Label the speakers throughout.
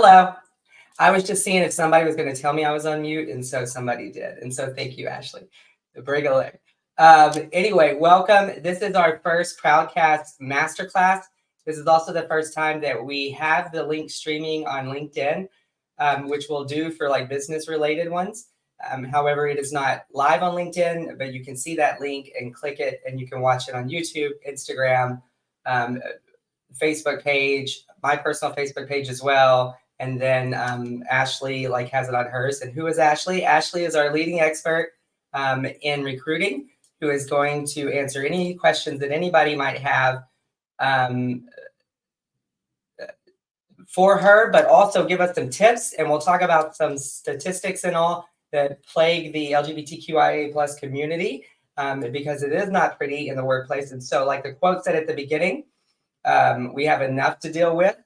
Speaker 1: Hello. I was just seeing if somebody was going to tell me I was on mute, and so somebody did. And so thank you, Ashleigh. Bring a leg. Anyway, welcome. This is our first Proudcast masterclass. This is also the first time that we have the link streaming on LinkedIn, which we'll do for like business-related ones. However, it is not live on LinkedIn, but you can see that link and click it, and you can watch it on YouTube, Instagram, Facebook page, my personal Facebook page as well. And then Ashleigh has it on hers. And who is Ashleigh? Ashleigh is our leading expert in recruiting, who is going to answer any questions that anybody might have for her, but also give us some tips. And we'll talk about some statistics and all that plague the LGBTQIA plus community, because it is not pretty in the workplace. And so like the quote said at the beginning, we have enough to deal with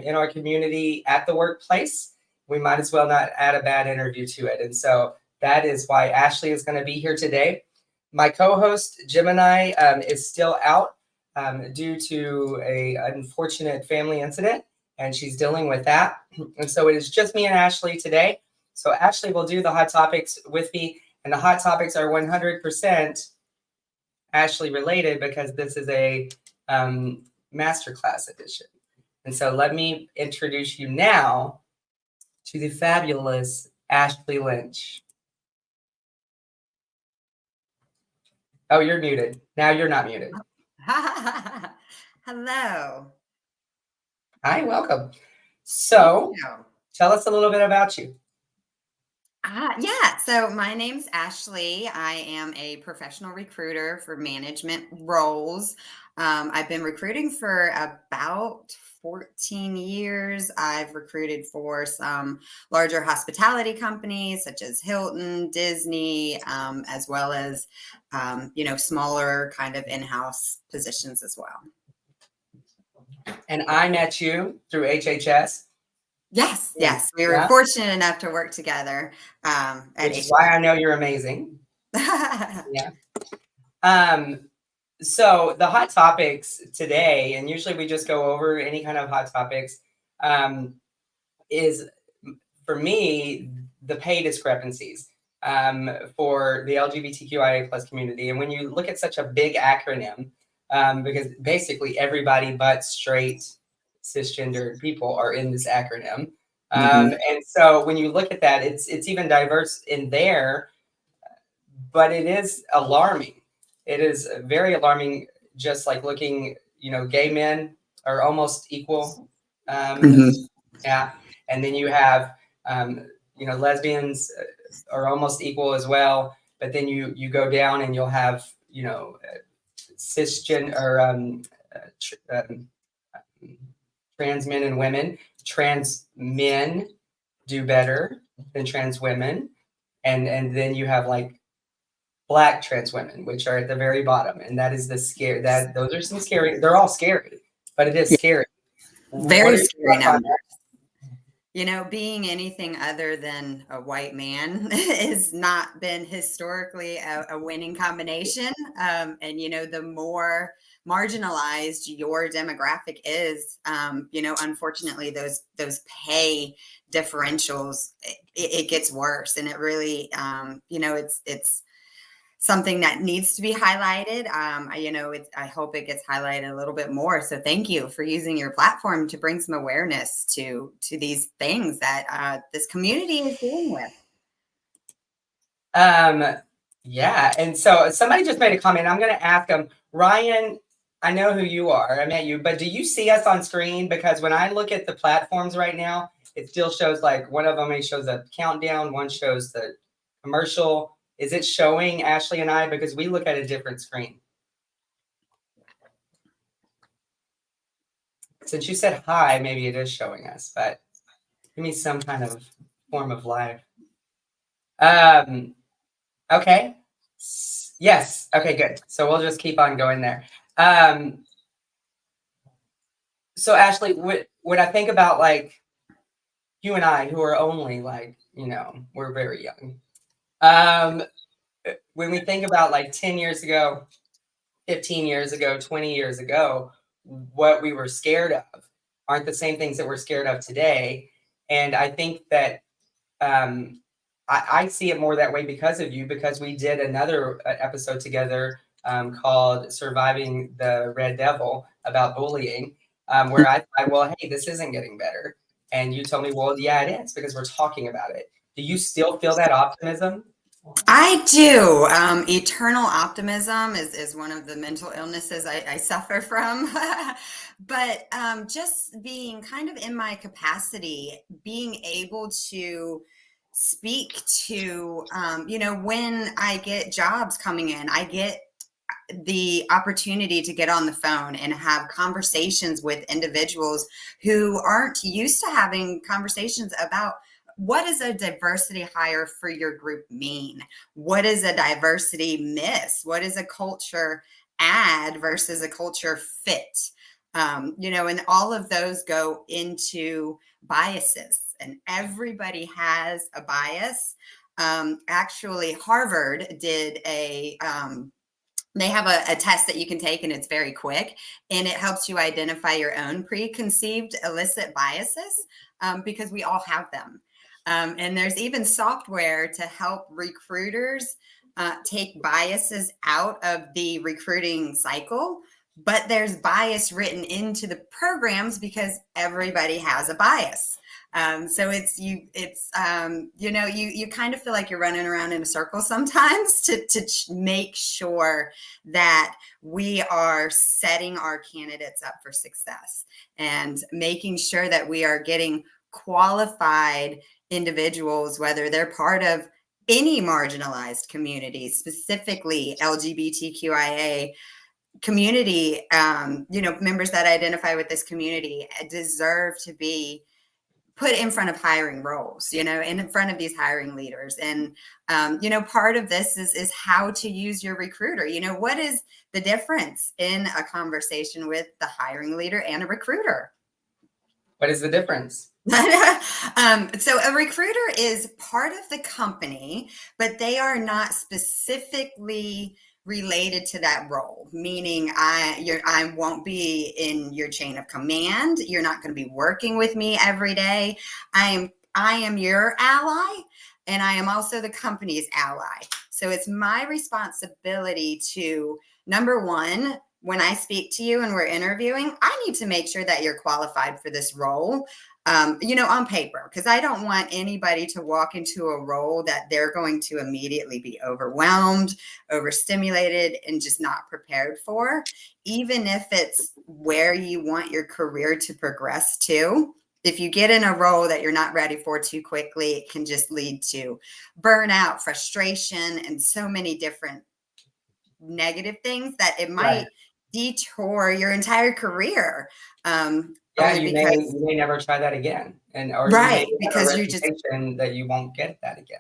Speaker 1: in our community at the workplace. We might as well not add a bad interview to it. And so that is why Ashleigh is going to be here today. My co-host, Gemini, is still out due to an unfortunate family incident, and she's dealing with that. And so it is just me and Ashleigh today. So Ashleigh will do the hot topics with me, and the hot topics are 100% Ashleigh related because this is a masterclass edition. And so let me introduce you now to the fabulous Ashleigh Lynch. Oh, you're muted. Now you're not muted.
Speaker 2: Hello.
Speaker 1: Hi, welcome. So tell us a little bit about you.
Speaker 2: Yeah, so my name's Ashleigh. I am a professional recruiter for management roles. I've been recruiting for about 14 years. I've recruited for some larger hospitality companies such as Hilton, Disney, as well as, smaller kind of in-house positions as well.
Speaker 1: And I met you through HHS.
Speaker 2: Yes. We were fortunate enough to work together.
Speaker 1: Which is why I know you're amazing. Yeah. So the hot topics today, and usually we just go over any kind of hot topics, is for me the pay discrepancies for the LGBTQIA plus community. And when you look at such a big acronym, because basically everybody but straight cisgendered people are in this acronym. And so when you look at that, it's even diverse in there, but it is alarming. It is very alarming, just like looking, gay men are almost equal. Yeah. And then you have, lesbians are almost equal as well. But then you go down and you'll have, cisgender or trans men and women. Trans men do better than trans women. And then you have like Black trans women, which are at the very bottom. And that is the scary, those are some scary, they're all scary, but it is scary.
Speaker 2: Very scary numbers. Being anything other than a white man has not been historically a winning combination. And, the more marginalized your demographic is, unfortunately, those pay differentials, it gets worse. And it really, it's something that needs to be highlighted. I hope it gets highlighted a little bit more. So thank you for using your platform to bring some awareness to these things that this community is dealing with.
Speaker 1: Yeah. And so somebody just made a comment. I'm going to ask them, Ryan, I know who you are. I met you, but do you see us on screen? Because when I look at the platforms right now, it still shows like one of them, it shows a countdown. One shows the commercial. Is it showing Ashleigh and I? Because we look at a different screen. Since you said hi, maybe it is showing us, but give me some kind of form of live. Okay. Yes. Okay, good. So we'll just keep on going there. So Ashleigh, when I think about like you and I, who are only like, we're very young. When we think about like 10 years ago, 15 years ago, 20 years ago, what we were scared of aren't the same things that we're scared of today. And I think that I see it more that way because of you, because we did another episode together called Surviving the Red Devil about bullying, where I thought, well, hey, this isn't getting better. And you told me, well, yeah, it is, because we're talking about it. Do you still feel that optimism?
Speaker 2: I do. Eternal optimism is one of the mental illnesses I suffer from. But just being kind of in my capacity, being able to speak to, when I get jobs coming in, I get the opportunity to get on the phone and have conversations with individuals who aren't used to having conversations about what does a diversity hire for your group mean? What is a diversity miss? What is a culture add versus a culture fit? And all of those go into biases, and everybody has a bias. Actually, Harvard did they have a test that you can take, and it's very quick, and it helps you identify your own preconceived illicit biases, because we all have them. And there's even software to help recruiters take biases out of the recruiting cycle. But there's bias written into the programs because everybody has a bias. So you kind of feel like you're running around in a circle sometimes to make sure that we are setting our candidates up for success and making sure that we are getting qualified individuals, whether they're part of any marginalized community, specifically LGBTQIA community, members that identify with this community deserve to be put in front of hiring roles, in front of these hiring leaders. And, part of this is how to use your recruiter. What is the difference in a conversation with the hiring leader and a recruiter?
Speaker 1: What is the difference?
Speaker 2: So a recruiter is part of the company, but they are not specifically related to that role, meaning I won't be in your chain of command. You're not going to be working with me every day. I am your ally, and I am also the company's ally. So it's my responsibility to, number one, when I speak to you and we're interviewing, I need to make sure that you're qualified for this role. On paper, because I don't want anybody to walk into a role that they're going to immediately be overwhelmed, overstimulated, and just not prepared for, even if it's where you want your career to progress to. If you get in a role that you're not ready for too quickly, it can just lead to burnout, frustration, and so many different negative things that it might detour your entire career.
Speaker 1: You may never try that again, or you may have a reputation that you won't get that again.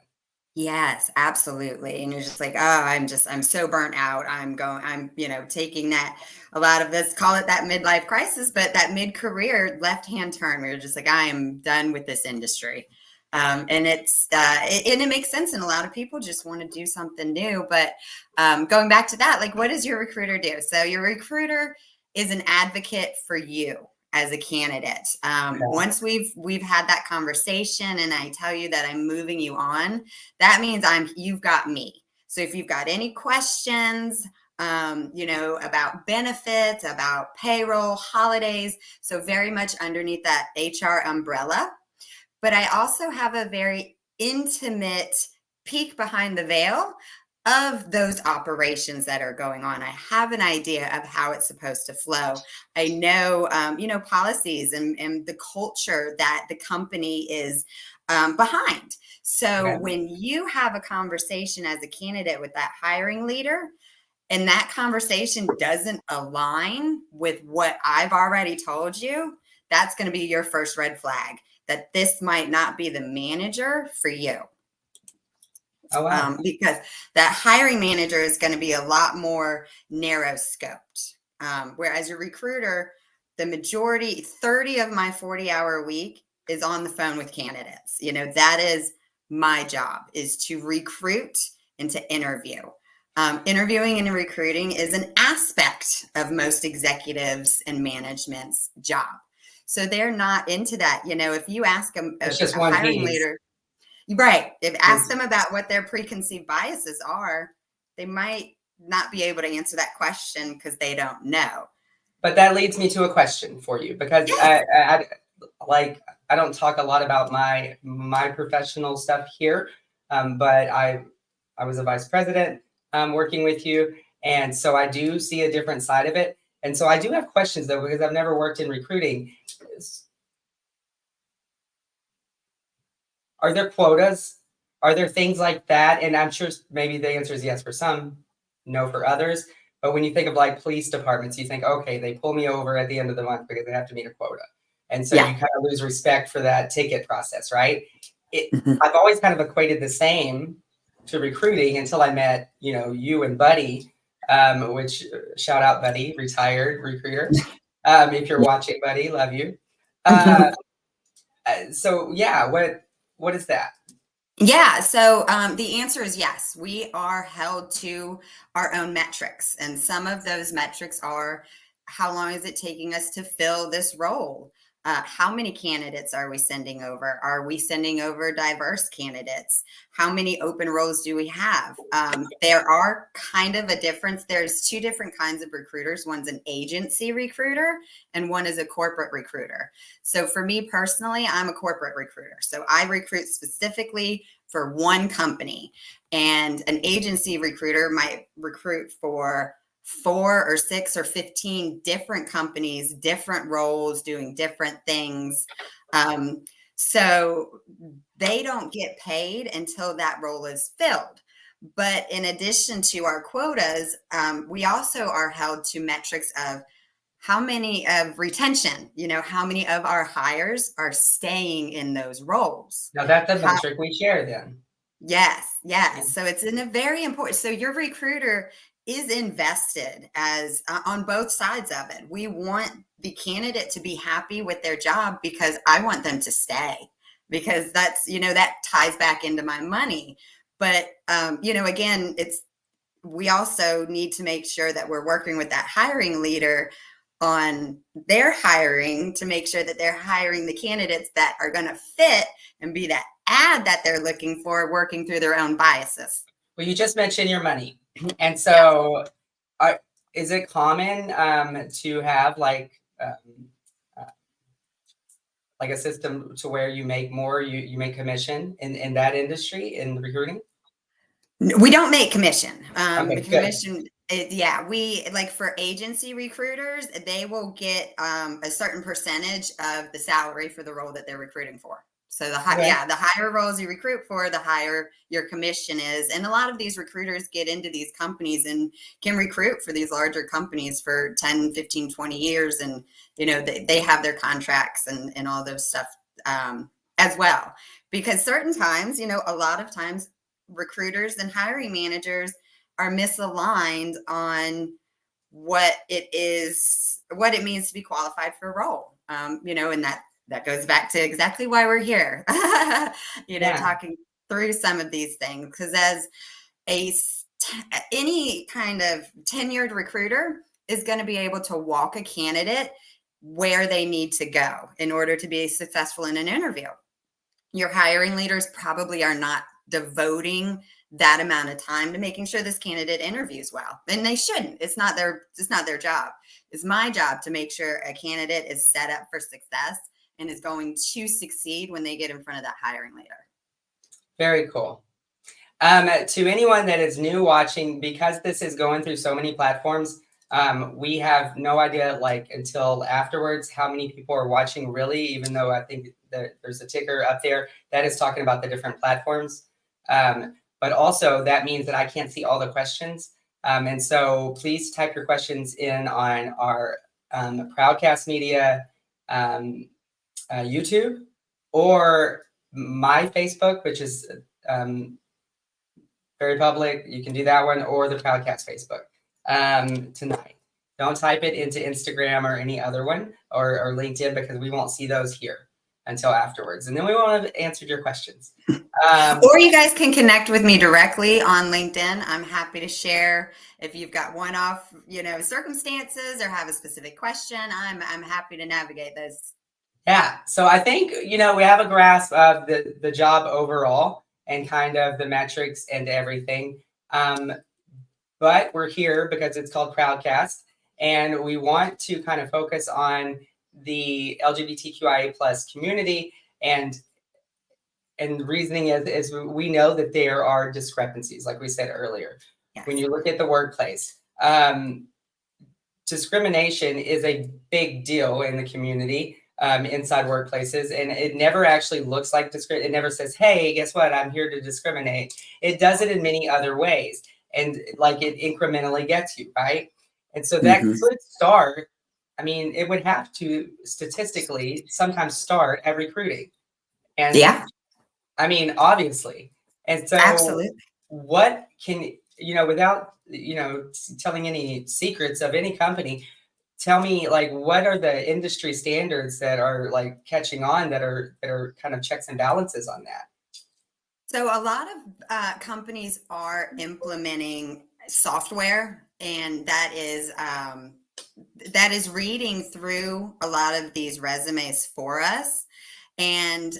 Speaker 2: Yes, absolutely. And you're just like, oh, I'm so burnt out. I'm taking that, a lot of this, call it that midlife crisis, but that mid-career left-hand turn where you're just like, I am done with this industry. And it makes sense. And a lot of people just want to do something new. But going back to that, like, what does your recruiter do? So your recruiter is an advocate for you as a candidate. Once we've had that conversation and I tell you that I'm moving you on, that means you've got me. So if you've got any questions, about benefits, about payroll, holidays, so very much underneath that HR umbrella. But I also have a very intimate peek behind the veil of those operations that are going on. I have an idea of how it's supposed to flow. I know, policies and the culture that the company is behind. So when you have a conversation as a candidate with that hiring leader, and that conversation doesn't align with what I've already told you, that's going to be your first red flag that this might not be the manager for you.
Speaker 1: Oh, wow.
Speaker 2: Because that hiring manager is going to be a lot more narrow scoped. Whereas your recruiter, the majority, 30 of my 40-hour week is on the phone with candidates. That is my job, is to recruit and to interview. Interviewing and recruiting is an aspect of most executives and management's job. So they're not into that. If you ask
Speaker 1: It's just
Speaker 2: a
Speaker 1: one
Speaker 2: hiring
Speaker 1: piece.
Speaker 2: leader, right, if ask them about what their preconceived biases are, they might not be able to answer that question because they don't know.
Speaker 1: But that leads me to a question for you, because
Speaker 2: Yes.
Speaker 1: I don't talk a lot about my professional stuff here, but I was a vice president working with you, and so I do see a different side of it. And so I do have questions though, because I've never worked in recruiting. Are there quotas? Are there things like that? And I'm sure maybe the answer is yes for some, no for others. But when you think of like police departments, you think, okay, they pull me over at the end of the month because they have to meet a quota. And so
Speaker 2: Yeah.
Speaker 1: you kind of lose respect for that ticket process, right?
Speaker 2: Mhm.
Speaker 1: I've always kind of equated the same to recruiting until I met, you and Buddy, which shout out Buddy, retired recruiter. If you're watching, Buddy, love you. So yeah, what is that?
Speaker 2: Yeah, so the answer is yes. We are held to our own metrics, and some of those metrics are: how long is it taking us to fill this role? How many candidates are we sending over? Are we sending over diverse candidates? How many open roles do we have? There are kind of a difference. There's two different kinds of recruiters. One's an agency recruiter, and one is a corporate recruiter. So for me personally, I'm a corporate recruiter. So I recruit specifically for one company, and an agency recruiter might recruit for 4 or 6 or 15 different companies, different roles, doing different things. So they don't get paid until that role is filled. But in addition to our quotas, we also are held to metrics of how many of retention, how many of our hires are staying in those roles.
Speaker 1: Now that's a metric we share then.
Speaker 2: Yes,
Speaker 1: Yeah.
Speaker 2: yes. So it's in a very important. So your recruiter is invested as on both sides of it. We want the candidate to be happy with their job because I want them to stay, because that's, that ties back into my money. But again, we also need to make sure that we're working with that hiring leader on their hiring to make sure that they're hiring the candidates that are going to fit and be that ad that they're looking for, working through their own biases.
Speaker 1: Well, you just mentioned your money. And so is it common to have uh, like a system to where you make more, you make commission in that industry, in recruiting?
Speaker 2: We don't make commission.
Speaker 1: Okay,
Speaker 2: The
Speaker 1: good.
Speaker 2: commission, we like for agency recruiters, they will get a certain percentage of the salary for the role that they're recruiting for. So the
Speaker 1: Okay.
Speaker 2: the higher roles you recruit for, the higher your commission is. And a lot of these recruiters get into these companies and can recruit for these larger companies for 10, 15, 20 years. And, they have their contracts and all those stuff as well. Because certain times, a lot of times recruiters and hiring managers are misaligned on what it means to be qualified for a role. And that goes back to exactly why we're here,
Speaker 1: Yeah.
Speaker 2: talking through some of these things. Because as any kind of tenured recruiter is going to be able to walk a candidate where they need to go in order to be successful in an interview. Your hiring leaders probably are not devoting that amount of time to making sure this candidate interviews well, and they shouldn't. It's not their job. It's my job to make sure a candidate is set up for success and is going to succeed when they get in front of that hiring leader.
Speaker 1: Very cool. To anyone that is new watching, because this is going through so many platforms, we have no idea until afterwards how many people are watching really, even though I think that there's a ticker up there that is talking about the different platforms. But also that means that I can't see all the questions. And so please type your questions in on our Proudcast Media YouTube, or my Facebook, which is very public. You can do that one, or the Proudcast Facebook tonight. Don't type it into Instagram or any other one, or LinkedIn, because we won't see those here until afterwards. And then we won't have answered your questions.
Speaker 2: Or you guys can connect with me directly on LinkedIn. I'm happy to share if you've got one-off, circumstances or have a specific question. I'm happy to navigate those
Speaker 1: Yeah. So I think, we have a grasp of the job overall and kind of the metrics and everything. But we're here because it's called Proudcast, and we want to kind of focus on the LGBTQIA plus community. And the reasoning is we know that there are discrepancies, like we said earlier.
Speaker 2: Yes.
Speaker 1: When you look at the workplace, discrimination is a big deal in the community, inside workplaces, and it never actually looks like discrimination. It never says, "Hey, guess what? I'm here to discriminate." It does it in many other ways, and like it incrementally gets you right. And so that could start. I mean, it would have to statistically sometimes start at recruiting, and
Speaker 2: Yeah,
Speaker 1: I mean, obviously. And so,
Speaker 2: absolutely.
Speaker 1: what can without telling any secrets of any company, tell me, like, what are the industry standards that are like catching on, that are kind of checks and balances on that?
Speaker 2: So a lot of companies are implementing software, and that is reading through a lot of these resumes for us. And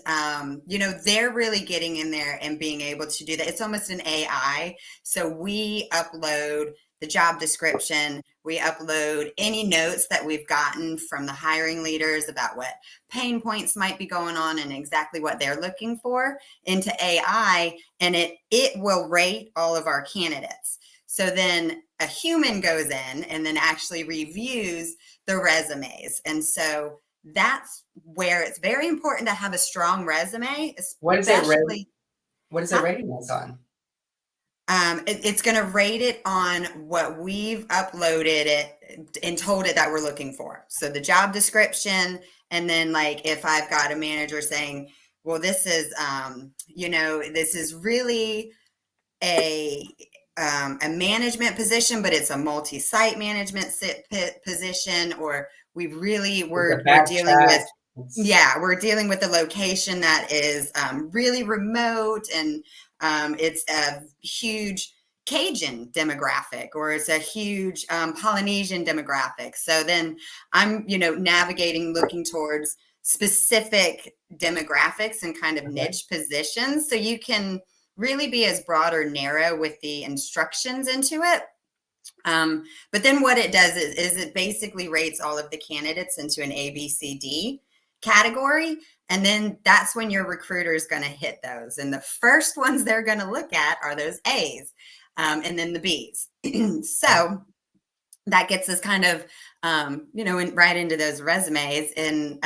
Speaker 2: they're really getting in there and being able to do that. It's almost an AI. So we upload the job description, we upload any notes that we've gotten from the hiring leaders about what pain points might be going on and exactly what they're looking for into AI, and it will rate all of our candidates. So then a human goes in and then actually reviews the resumes. And so that's where it's very important to have a strong resume,
Speaker 1: What is it rate?
Speaker 2: especially.
Speaker 1: What is it
Speaker 2: Huh?
Speaker 1: rating us on?
Speaker 2: It's going to rate it on what we've uploaded it and told it that we're looking for. So the job description, and then like if I've got a manager saying, well, this is really a a management position, but it's a multi-site management position, or
Speaker 1: It's a
Speaker 2: we're
Speaker 1: back
Speaker 2: dealing with,
Speaker 1: chat. It's
Speaker 2: we're dealing with a location that is really remote, and it's a huge Cajun demographic, or it's a huge Polynesian demographic. So then I'm, navigating, looking towards specific demographics and kind of
Speaker 1: okay.
Speaker 2: niche positions, so you can really be as broad or narrow with the instructions into it. But then what it does is it basically rates all of the candidates into an A, B, C, D category. And then that's when your recruiter is going to hit those. And the first ones they're going to look at are those A's, and then the B's. So that gets us kind of, right into those resumes. And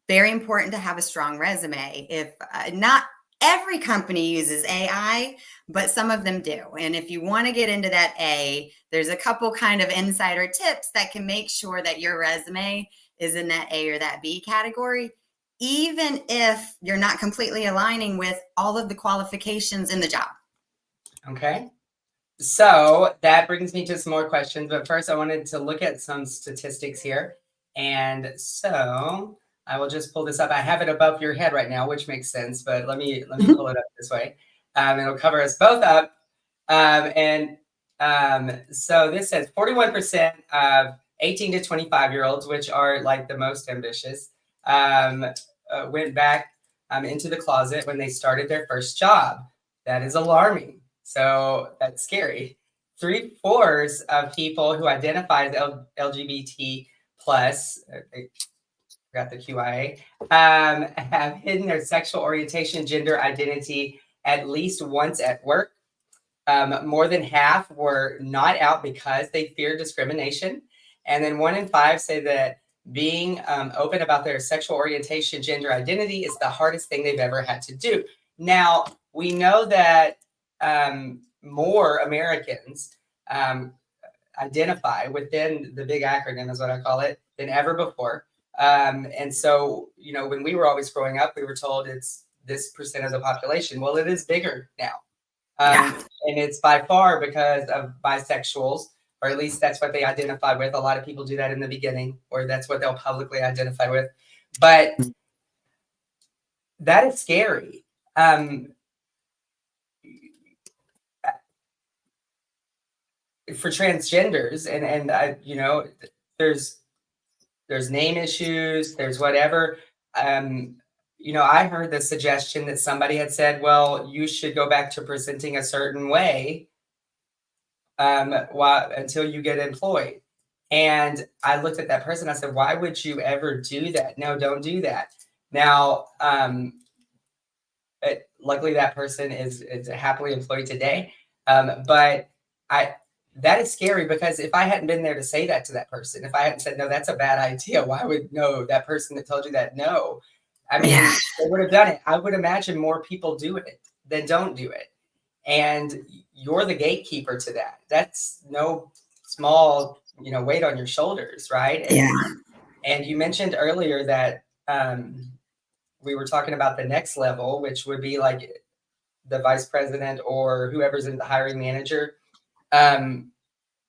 Speaker 2: very important to have a strong resume. If not every company uses AI, but some of them do. And if you want to get into that A, there's a couple kind of insider tips that can make sure that your resume is in that A or that B category, even if you're not completely aligning with all of the qualifications in the job.
Speaker 1: Okay. So that brings me to some more questions, but first I wanted to look at some statistics here. And so I will just pull this up. I have it above your head right now, which makes sense, but let me pull it up this way. It'll cover us both up. So this says 41% of 18 to 25-year-olds, which are like the most ambitious, went back into the closet when they started their first job. That is alarming. So that's scary. 3/4 of people who identify as LGBT plus, I forgot the QIA, have hidden their sexual orientation, gender identity at least once at work. More than half were not out because they fear discrimination. And then 1 in 5 say that being open about their sexual orientation, gender identity is the hardest thing they've ever had to do. Now, we know that more Americans identify within the big acronym, is what I call it, than ever before. And so, when we were always growing up, we were told it's this percent of the population. Well, it is bigger now.
Speaker 2: Yeah.
Speaker 1: And it's by far because of bisexuals, or at least that's what they identify with. A lot of people do that in the beginning, or that's what they'll publicly identify with. But that is scary. For transgenders, and I, there's there's name issues, there's whatever. I heard the suggestion that somebody had said, well, you should go back to presenting a certain way until you get employed. And I looked at that person, I said, why would you ever do that? No, don't do that. Now, luckily that person is happily employed today. But that is scary, because if I hadn't been there to say that to that person, if I hadn't said, no, that's a bad idea, why would that person that told you that, no, I mean, they would have done it. I would imagine more people do it than don't do it. And you're the gatekeeper to that. That's no small, weight on your shoulders, right? And you mentioned earlier that we were talking about the next level, which would be like the vice president or whoever's in the hiring manager.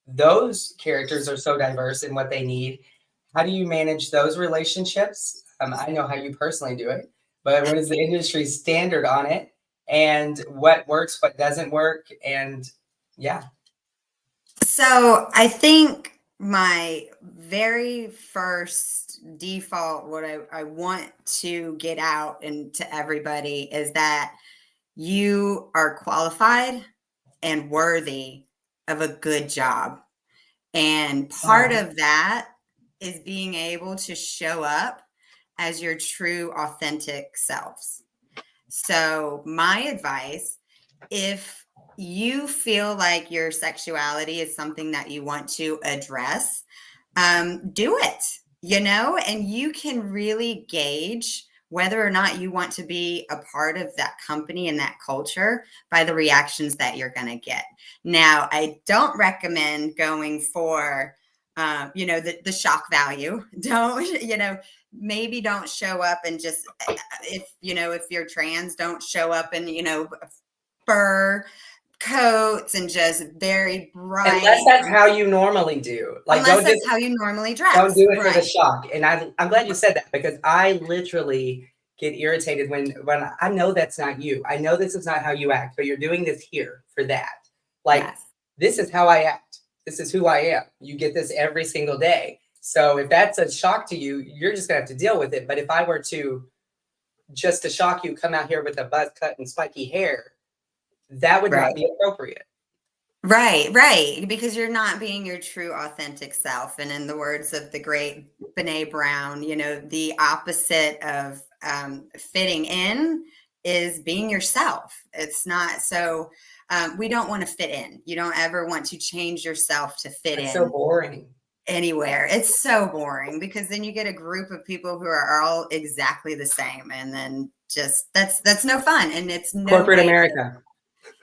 Speaker 1: Those characters are so diverse in what they need. How do you manage those relationships? I know how you personally do it, but what is the industry standard on it, and what works, what doesn't work? And
Speaker 2: So I think my very first default, what I want to get out and to everybody, is that you are qualified and worthy of a good job. And part of that is being able to show up as your true, authentic selves. So my advice, if you feel like your sexuality is something that you want to address, do it, and you can really gauge whether or not you want to be a part of that company and that culture by the reactions that you're going to get. Now, I don't recommend going for, the shock value. Don't, maybe don't show up and just, if you're trans, don't show up in, fur coats and just very bright.
Speaker 1: Unless that's how you normally do.
Speaker 2: Unless that's how you normally dress.
Speaker 1: Don't do it for the shock. And I'm glad you said that, because I literally get irritated when I know that's not you. I know this is not how you act, but you're doing this here for that. This is how I act. This is who I am. You get this every single day. So if that's a shock to you, you're just gonna have to deal with it. But if I were to, just to shock you, come out here with a buzz cut and spiky hair, that would not be appropriate.
Speaker 2: Right. Because you're not being your true, authentic self. And in the words of the great Brene Brown, the opposite of fitting in is being yourself. It's not so. We don't want to fit in. You don't ever want to change yourself to fit in.
Speaker 1: So boring.
Speaker 2: Anywhere. It's so boring, because then you get a group of people who are all exactly the same, and then just that's no fun. And it's no
Speaker 1: corporate America.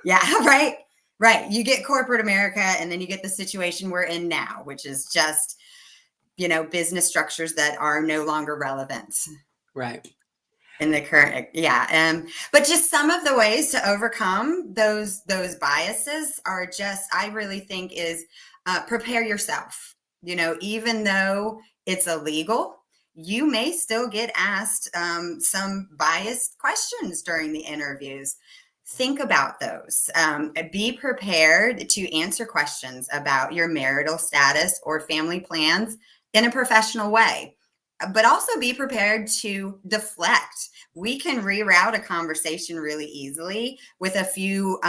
Speaker 2: Yeah, right. You get corporate America, and then you get the situation we're in now, which is just, business structures that are no longer relevant.
Speaker 1: Right.
Speaker 2: In the current, but just some of the ways to overcome those biases are just, I really think, is prepare yourself. Even though it's illegal, you may still get asked some biased questions during the interviews. Think about those. Be prepared to answer questions about your marital status or family plans in a professional way, but also be prepared to deflect. We can reroute a conversation really easily with a few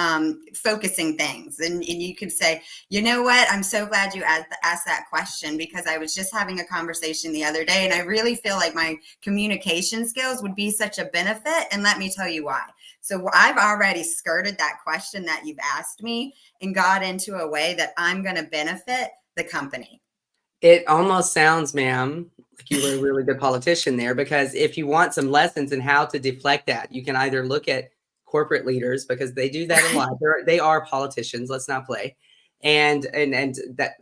Speaker 2: focusing things. And you could say, you know what, I'm so glad you asked that question, because I was just having a conversation the other day, and I really feel like my communication skills would be such a benefit. And let me tell you why. So I've already skirted that question that you've asked me and got into a way that I'm going to benefit the company.
Speaker 1: It almost sounds, ma'am, like you were a really good politician there, because if you want some lessons in how to deflect that, you can either look at corporate leaders, because they do that a lot. They are politicians. Let's not play. And that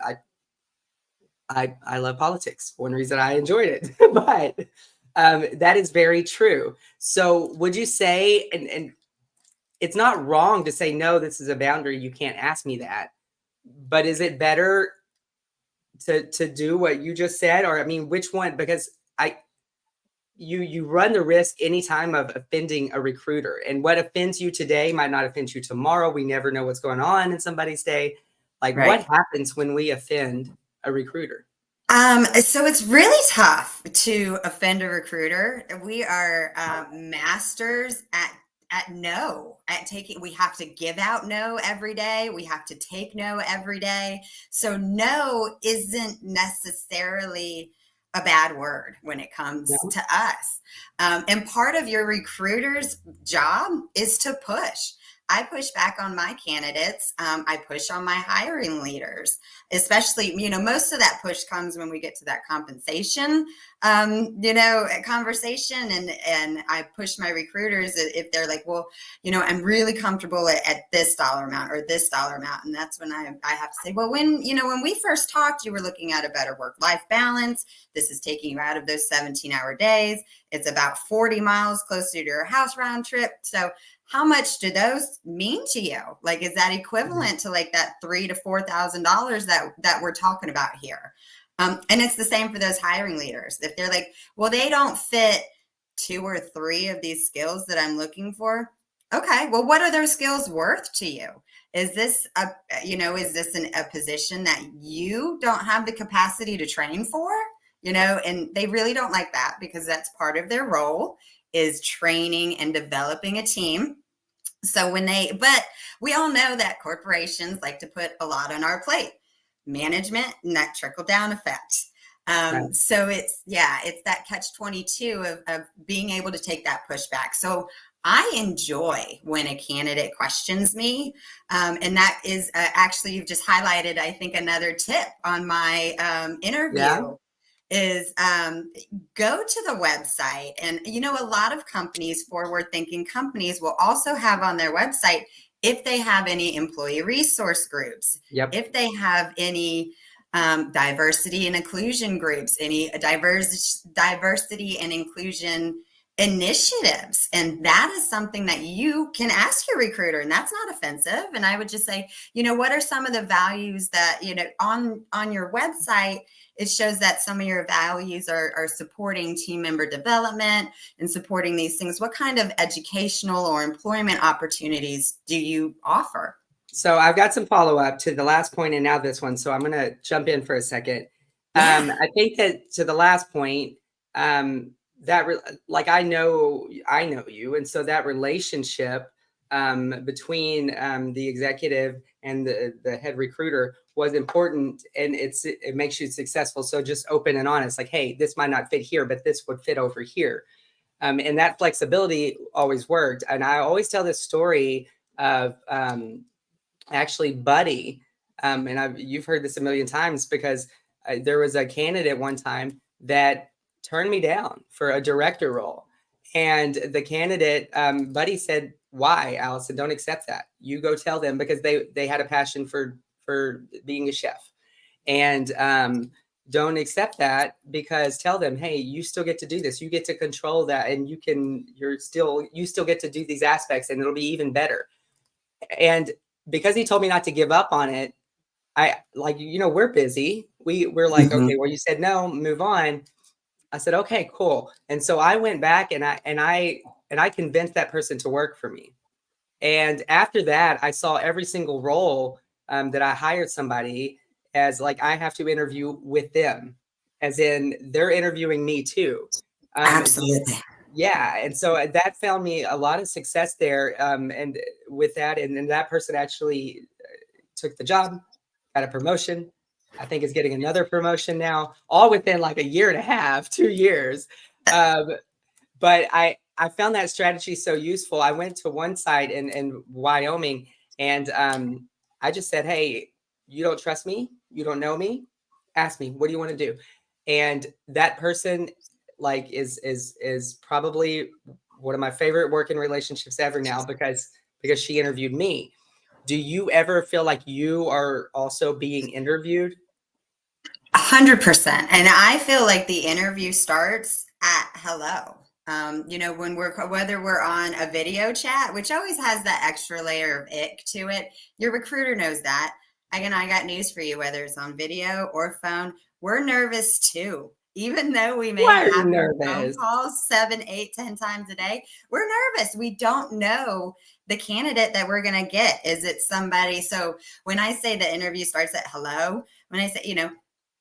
Speaker 1: I love politics. One reason I enjoyed it, but that is very true. So would you say, and it's not wrong to say, no, this is a boundary, you can't ask me that, but is it better to do what you just said? Or, I mean, which one? Because you run the risk anytime of offending a recruiter, and what offends you today might not offend you tomorrow. We never know what's going on in somebody's day. What happens when we offend a recruiter?
Speaker 2: So it's really tough to offend a recruiter. We are masters at no, at taking. We have to give out no every day. We have to take no every day. So no isn't necessarily a bad word when it comes
Speaker 1: No?
Speaker 2: to us. And part of your recruiter's job is to push. I push back on my candidates. I push on my hiring leaders, especially, most of that push comes when we get to that compensation, conversation. And I push my recruiters if they're like, well, I'm really comfortable at this dollar amount or this dollar amount. And that's when I have to say, well, when we first talked, you were looking at a better work-life balance. This is taking you out of those 17-hour days. It's about 40 miles closer to your house round trip. So how much do those mean to you? Like, is that equivalent to like that $3,000 to $4,000 that we're talking about here? And it's the same for those hiring leaders. If they're like, well, they don't fit 2 or 3 of these skills that I'm looking for. Okay, well, what are those skills worth to you? Is this a position that you don't have the capacity to train for? And they really don't like that, because that's part of their role, is training and developing a team. So but we all know that corporations like to put a lot on our plate, management and that trickle down effect.
Speaker 1: Right.
Speaker 2: So it's that catch-22 of being able to take that pushback. So I enjoy when a candidate questions me. And that is actually, you've just highlighted, I think, another tip on my interview.
Speaker 1: Yeah.
Speaker 2: Is go to the website. And, a lot of companies, forward-thinking companies, will also have on their website if they have any employee resource groups,
Speaker 1: Yep.
Speaker 2: if they have any diversity and inclusion groups, any diversity and inclusion initiatives. And that is something that you can ask your recruiter, and that's not offensive. And I would just say, what are some of the values that, on your website? It shows that some of your values are supporting team member development and supporting these things. What kind of educational or employment opportunities do you offer?
Speaker 1: So I've got some follow-up to the last point and now this one. So I'm going to jump in for a second.
Speaker 2: Yeah.
Speaker 1: I think that to the last point, like I know you, and so that relationship between the executive and the head recruiter was important, and it makes you successful. So just open and honest, like, hey, this might not fit here, but this would fit over here. And that flexibility always worked. And I always tell this story of actually Buddy. And you've heard this a million times, because there was a candidate one time that turned me down for a director role. And the candidate, Buddy, said, why, Alyson? Don't accept that. You go tell them, because they had a passion for being a chef. And don't accept that, because tell them, hey, you still get to do this. You get to control that, and you still get to do these aspects, and it'll be even better. And because he told me not to give up on it, we're busy. We're like, okay, well, you said no, move on. I said, okay, cool. And so I went back and I convinced that person to work for me. And after that, I saw every single role that I hired somebody as like, I have to interview with them, as in they're interviewing me too.
Speaker 2: Absolutely.
Speaker 1: Yeah. And so that found me a lot of success there. And with that, and that person actually took the job, got a promotion. I think is getting another promotion now, all within like a year and a half, 2 years. But I found that strategy so useful. I went to one site in Wyoming, and I just said, hey, you don't trust me? You don't know me? Ask me, what do you want to do? And that person like is probably one of my favorite working relationships ever now, because she interviewed me. Do you ever feel like you are also being interviewed?
Speaker 2: 100%. And I feel like the interview starts at hello. When whether we're on a video chat, which always has that extra layer of ick to it, your recruiter knows that. Again, I got news for you, whether it's on video or phone, we're nervous too. Even though we may
Speaker 1: Why are you
Speaker 2: have phone
Speaker 1: nervous?
Speaker 2: calls 7, 8, 10 times a day, we're nervous. We don't know the candidate that we're going to get. Is it somebody? So when I say the interview starts at hello, when I say,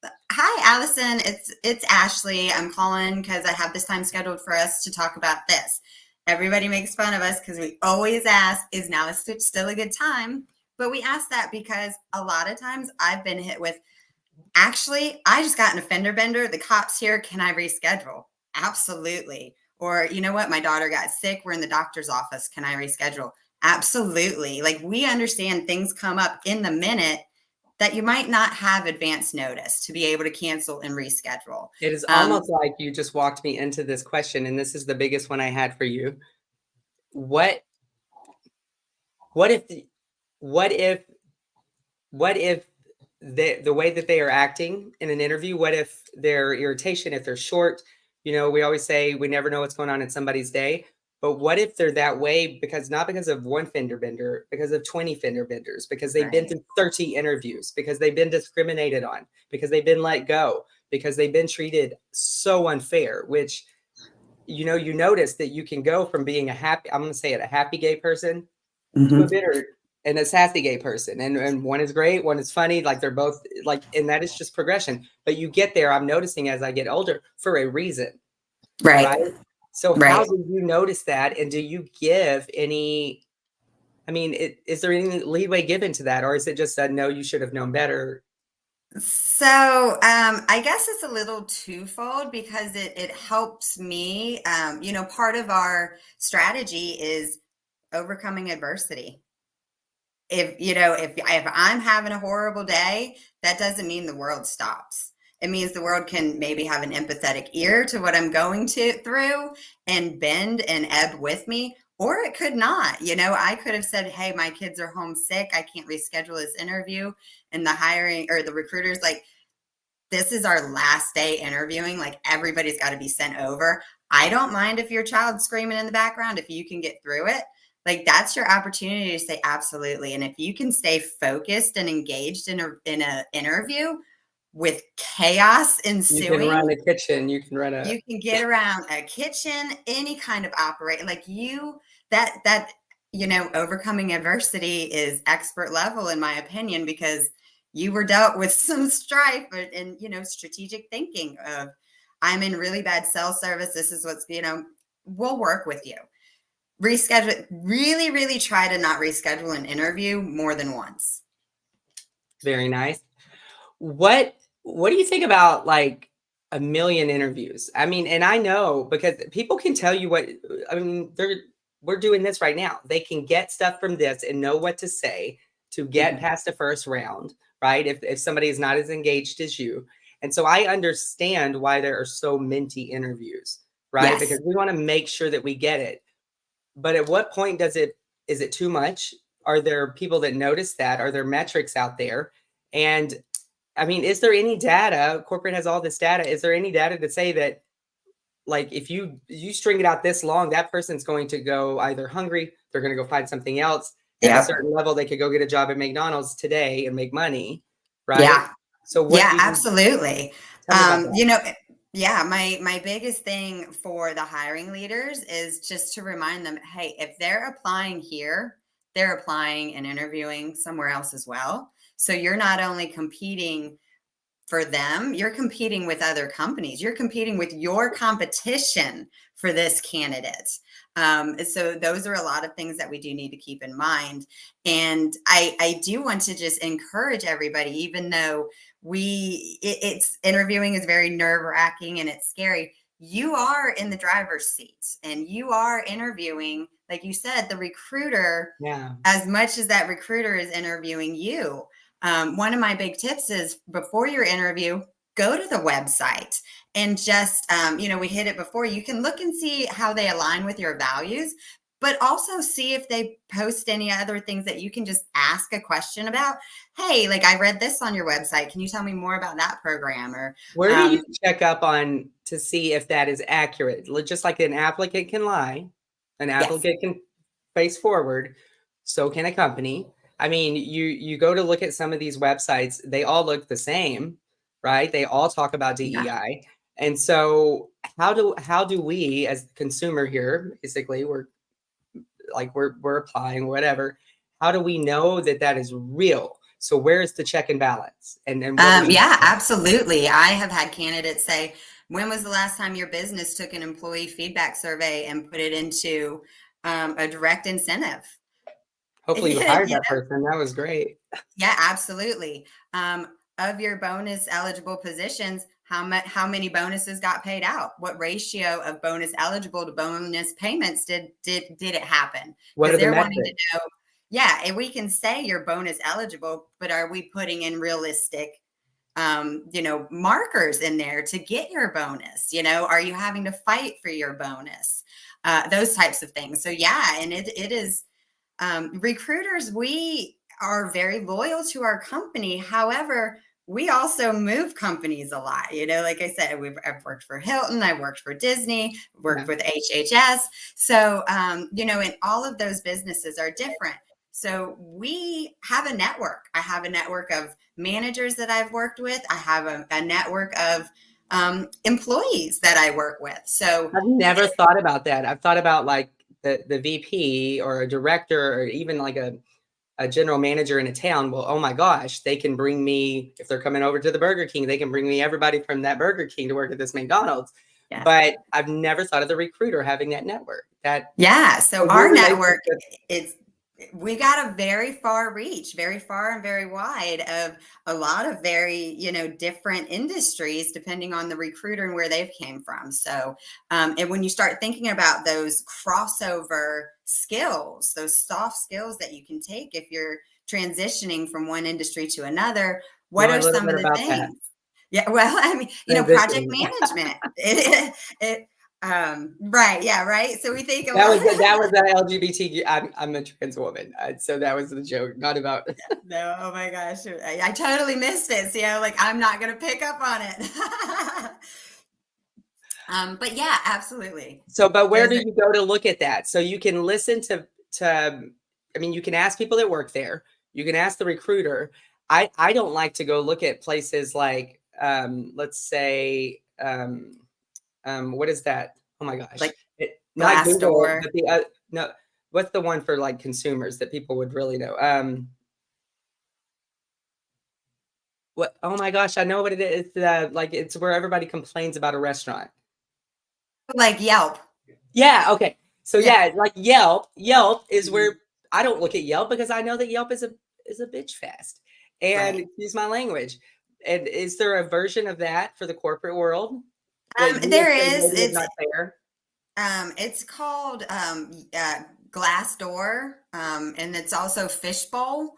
Speaker 2: Hi, Alyson. It's Ashleigh. I'm calling because I have this time scheduled for us to talk about this. Everybody makes fun of us because we always ask, is now still a good time? But we ask that because a lot of times I've been hit with, actually, I just got in a fender bender. The cops here. Can I reschedule? Absolutely. Or, you know what? My daughter got sick. We're in the doctor's office. Can I reschedule? Absolutely. Like, we understand things come up in the minute that you might not have advance notice to be able to cancel and reschedule.
Speaker 1: It is almost like you just walked me into this question, and this is the biggest one I had for you. What if the way that they are acting in an interview, what if their irritation, if they're short, we always say we never know what's going on in somebody's day, but what if they're that way not because of one fender bender, because of 20 fender benders, because they've been through 30 interviews, because they've been discriminated on, because they've been let go, because they've been treated so unfair, which, you notice that you can go from being I'm going to say it, a happy gay person to a bitter and a sassy gay person. And one is great, one is funny. Like, they're both like, and that is just progression. But you get there, I'm noticing as I get older, for a reason.
Speaker 2: Right.
Speaker 1: So how do you notice that? And do you give any, is there any leeway given to that? Or is it just a no, you should have known better?
Speaker 2: So I guess it's a little twofold because it helps me. Part of our strategy is overcoming adversity. If I'm having a horrible day, that doesn't mean the world stops. It means the world can maybe have an empathetic ear to what I'm going through and bend and ebb with me, or it could not. I could have said, hey, my kids are homesick. I can't reschedule this interview. And the hiring or the recruiter's like, this is our last day interviewing. Like, everybody's got to be sent over. I don't mind if your child's screaming in the background, if you can get through it. Like, that's your opportunity to say absolutely. And if you can stay focused and engaged in a interview with chaos ensuing,
Speaker 1: you can run a kitchen, you can
Speaker 2: get around a kitchen, any kind of operate like overcoming adversity is expert level, in my opinion, because you were dealt with some strife and strategic thinking of, I'm in really bad cell service. This is what's, we'll work with you. Reschedule, really, really try to not reschedule an interview more than once.
Speaker 1: Very nice. What do you think about like a million interviews? And I know because people can tell you we're doing this right now. They can get stuff from this and know what to say to get past the first round, right? If somebody is not as engaged as you. And so I understand why there are so many interviews, right? Yes. Because we want to make sure that we get it. But at what point is it too much? Are there people that notice that? Are there metrics out there? And is there any data? Corporate has all this data. Is there any data to say that, like, if you string it out this long, that person's going to go either hungry, they're going to go find something else. At a certain level, they could go get a job at McDonald's today and make money, right?
Speaker 2: Yeah.
Speaker 1: So
Speaker 2: absolutely. My biggest thing for the hiring leaders is just to remind them, hey, if they're applying here, they're applying and interviewing somewhere else as well. So you're not only competing for them, you're competing with other companies. You're competing with your competition for this candidate. So those are a lot of things that we do need to keep in mind. And I do want to just encourage everybody, even though it's interviewing is very nerve-wracking and it's scary. You are in the driver's seat and you are interviewing, like you said, the recruiter, as much as that recruiter is interviewing you. One of my big tips is before your interview, go to the website and just, we hit it before. You can look and see how they align with your values, but also see if they post any other things that you can just ask a question about. Hey, like, I read this on your website. Can you tell me more about that program? Or
Speaker 1: where do you check up on to see if that is accurate? Just like an applicant can lie, an applicant can face forward, so can a company. You go to look at some of these websites, they all look the same, right? They all talk about DEI. Yeah. And so how do we as the consumer here, basically, we're applying, whatever. How do we know that is real? So where's the check and balance? And what
Speaker 2: Yeah, absolutely. I have had candidates say, when was the last time your business took an employee feedback survey and put it into a direct incentive?
Speaker 1: hopefully you hired that person. That was great.
Speaker 2: Yeah, absolutely. Of your bonus eligible positions, how many bonuses got paid out? What ratio of bonus eligible to bonus payments did it happen?
Speaker 1: What
Speaker 2: Because
Speaker 1: are the
Speaker 2: they're wanting to
Speaker 1: metrics?
Speaker 2: know. Yeah, and we can say you're bonus eligible, but are we putting in realistic, markers in there to get your bonus? Are you having to fight for your bonus? Those types of things. So yeah, and it is. Recruiters, we are very loyal to our company. However, we also move companies a lot. Like I said, I've worked for Hilton, I've worked for Disney, worked with HHS. So, and all of those businesses are different. So we have a network. I have a network of managers that I've worked with. I have a network of employees that I work with. So
Speaker 1: I've never thought about that. I've thought about like the VP or a director or even like a general manager in a town. Well, oh my gosh, they can bring me, if they're coming over to the Burger King, they can bring me everybody from that Burger King to work at this McDonald's.
Speaker 2: yeah.
Speaker 1: But I've never thought of the recruiter having that network.
Speaker 2: So our network is, we got a very far reach, very far and very wide of a lot of very, different industries, depending on the recruiter and where they've came from. So, and when you start thinking about those crossover skills, those soft skills that you can take if you're transitioning from one industry to another, what are some of the things? Yeah, well, I mean, project management. Right. Yeah. Right. So we think
Speaker 1: that was the LGBT. I'm a trans woman, so that was the joke, not about.
Speaker 2: No. Oh my gosh, I totally missed it. So like I'm not gonna pick up on it. But yeah, absolutely.
Speaker 1: So, but where do you go to look at that? So you can listen to. I mean, you can ask people that work there. You can ask the recruiter. I don't like to go look at places like, let's say, what is that? Oh my gosh.
Speaker 2: Like
Speaker 1: Not Google,
Speaker 2: Glassdoor.
Speaker 1: but no, what's the one for like consumers that people would really know? What? Oh my gosh, I know what it is. Like it's where everybody complains about a restaurant.
Speaker 2: Like Yelp.
Speaker 1: Yeah. Okay. So yeah, like Yelp. Yelp is
Speaker 2: Mhm.
Speaker 1: where I don't look at Yelp because I know that Yelp is a bitch fest. And
Speaker 2: Right.
Speaker 1: excuse my language. And is there a version of that for the corporate world?
Speaker 2: There is.
Speaker 1: Maybe it's not fair.
Speaker 2: It's called Glassdoor, and it's also Fishbowl.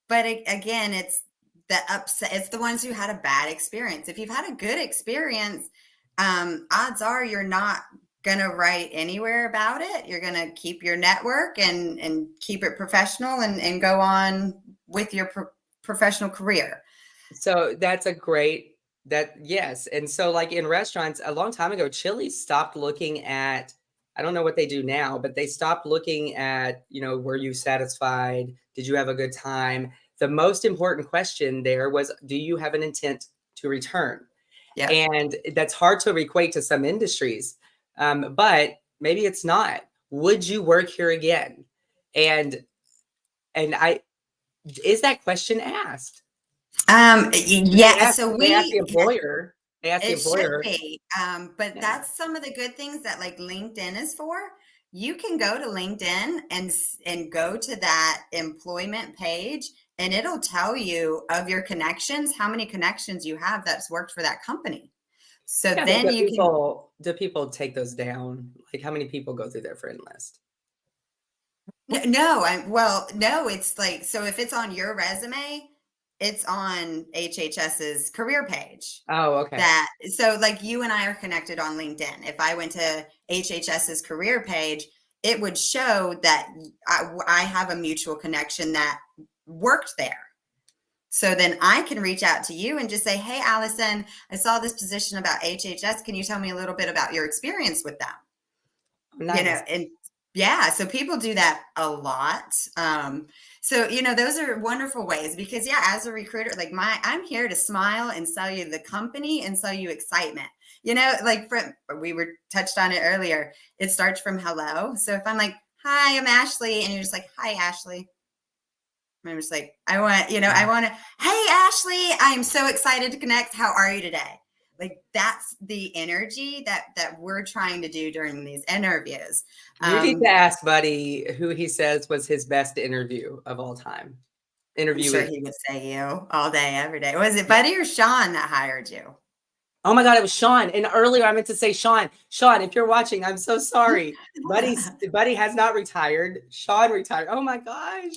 Speaker 2: But again, it's the upset. It's the ones who had a bad experience. If you've had a good experience, odds are you're not gonna write anywhere about it. You're gonna keep your network and keep it professional and go on with your professional career.
Speaker 1: So that's a great yes. And so like in restaurants a long time ago, Chili's stopped looking at, I don't know what they do now, but they stopped looking at, were you satisfied? Did you have a good time? The most important question there was, do you have an intent to return?
Speaker 2: Yeah.
Speaker 1: And that's hard to equate to some industries. But maybe it's not. Would you work here again? And is that question asked?
Speaker 2: Yeah. So
Speaker 1: They ask the employer. They ask the
Speaker 2: it should
Speaker 1: employer.
Speaker 2: be. But that's some of the good things that like LinkedIn is for. You can go to LinkedIn and go to that employment page, and it'll tell you of your connections, how many connections you have that's worked for that company. So
Speaker 1: Yeah,
Speaker 2: then you can.
Speaker 1: do people take those down? Like how many people go through their friend list?
Speaker 2: No, it's like, so if it's on your resume, it's on HHS's career page.
Speaker 1: Oh, okay.
Speaker 2: So like you and I are connected on LinkedIn. If I went to HHS's career page, it would show that I have a mutual connection that worked there. So then I can reach out to you and just say, hey, Alyson, I saw this position about HHS. Can you tell me a little bit about your experience with them?
Speaker 1: Nice.
Speaker 2: And yeah, so people do that a lot. So, those are wonderful ways because yeah, as a recruiter, like I'm here to smile and sell you the company and sell you excitement. Like we were touched on it earlier. It starts from hello. So if I'm like, hi, I'm Ashleigh, and you're just like, hi, Ashleigh. I'm just like, I want to, hey, Ashleigh, I'm so excited to connect. How are you today? Like, that's the energy that we're trying to do during these interviews.
Speaker 1: You need to ask Buddy who he says was his best interview of all time.
Speaker 2: I'm sure he would say you all day, every day. Was it Buddy or Sean that hired you?
Speaker 1: Oh my God, it was Sean. And earlier I meant to say Sean. Sean, if you're watching, I'm so sorry. Buddy has not retired. Sean retired. Oh my gosh.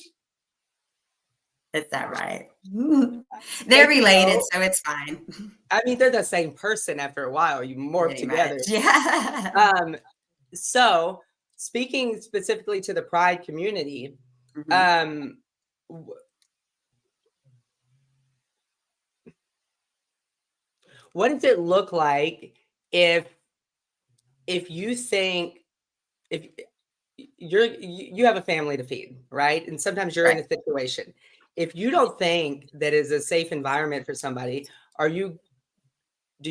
Speaker 2: Is that right? They're related, so it's fine.
Speaker 1: I mean, they're the same person after a while. You morph
Speaker 2: Pretty
Speaker 1: together.
Speaker 2: much, yeah.
Speaker 1: So speaking specifically to the Pride community, what does it look like if you think, if you have a family to feed, right? And sometimes you're in a situation. If you don't think that is a safe environment for somebody, do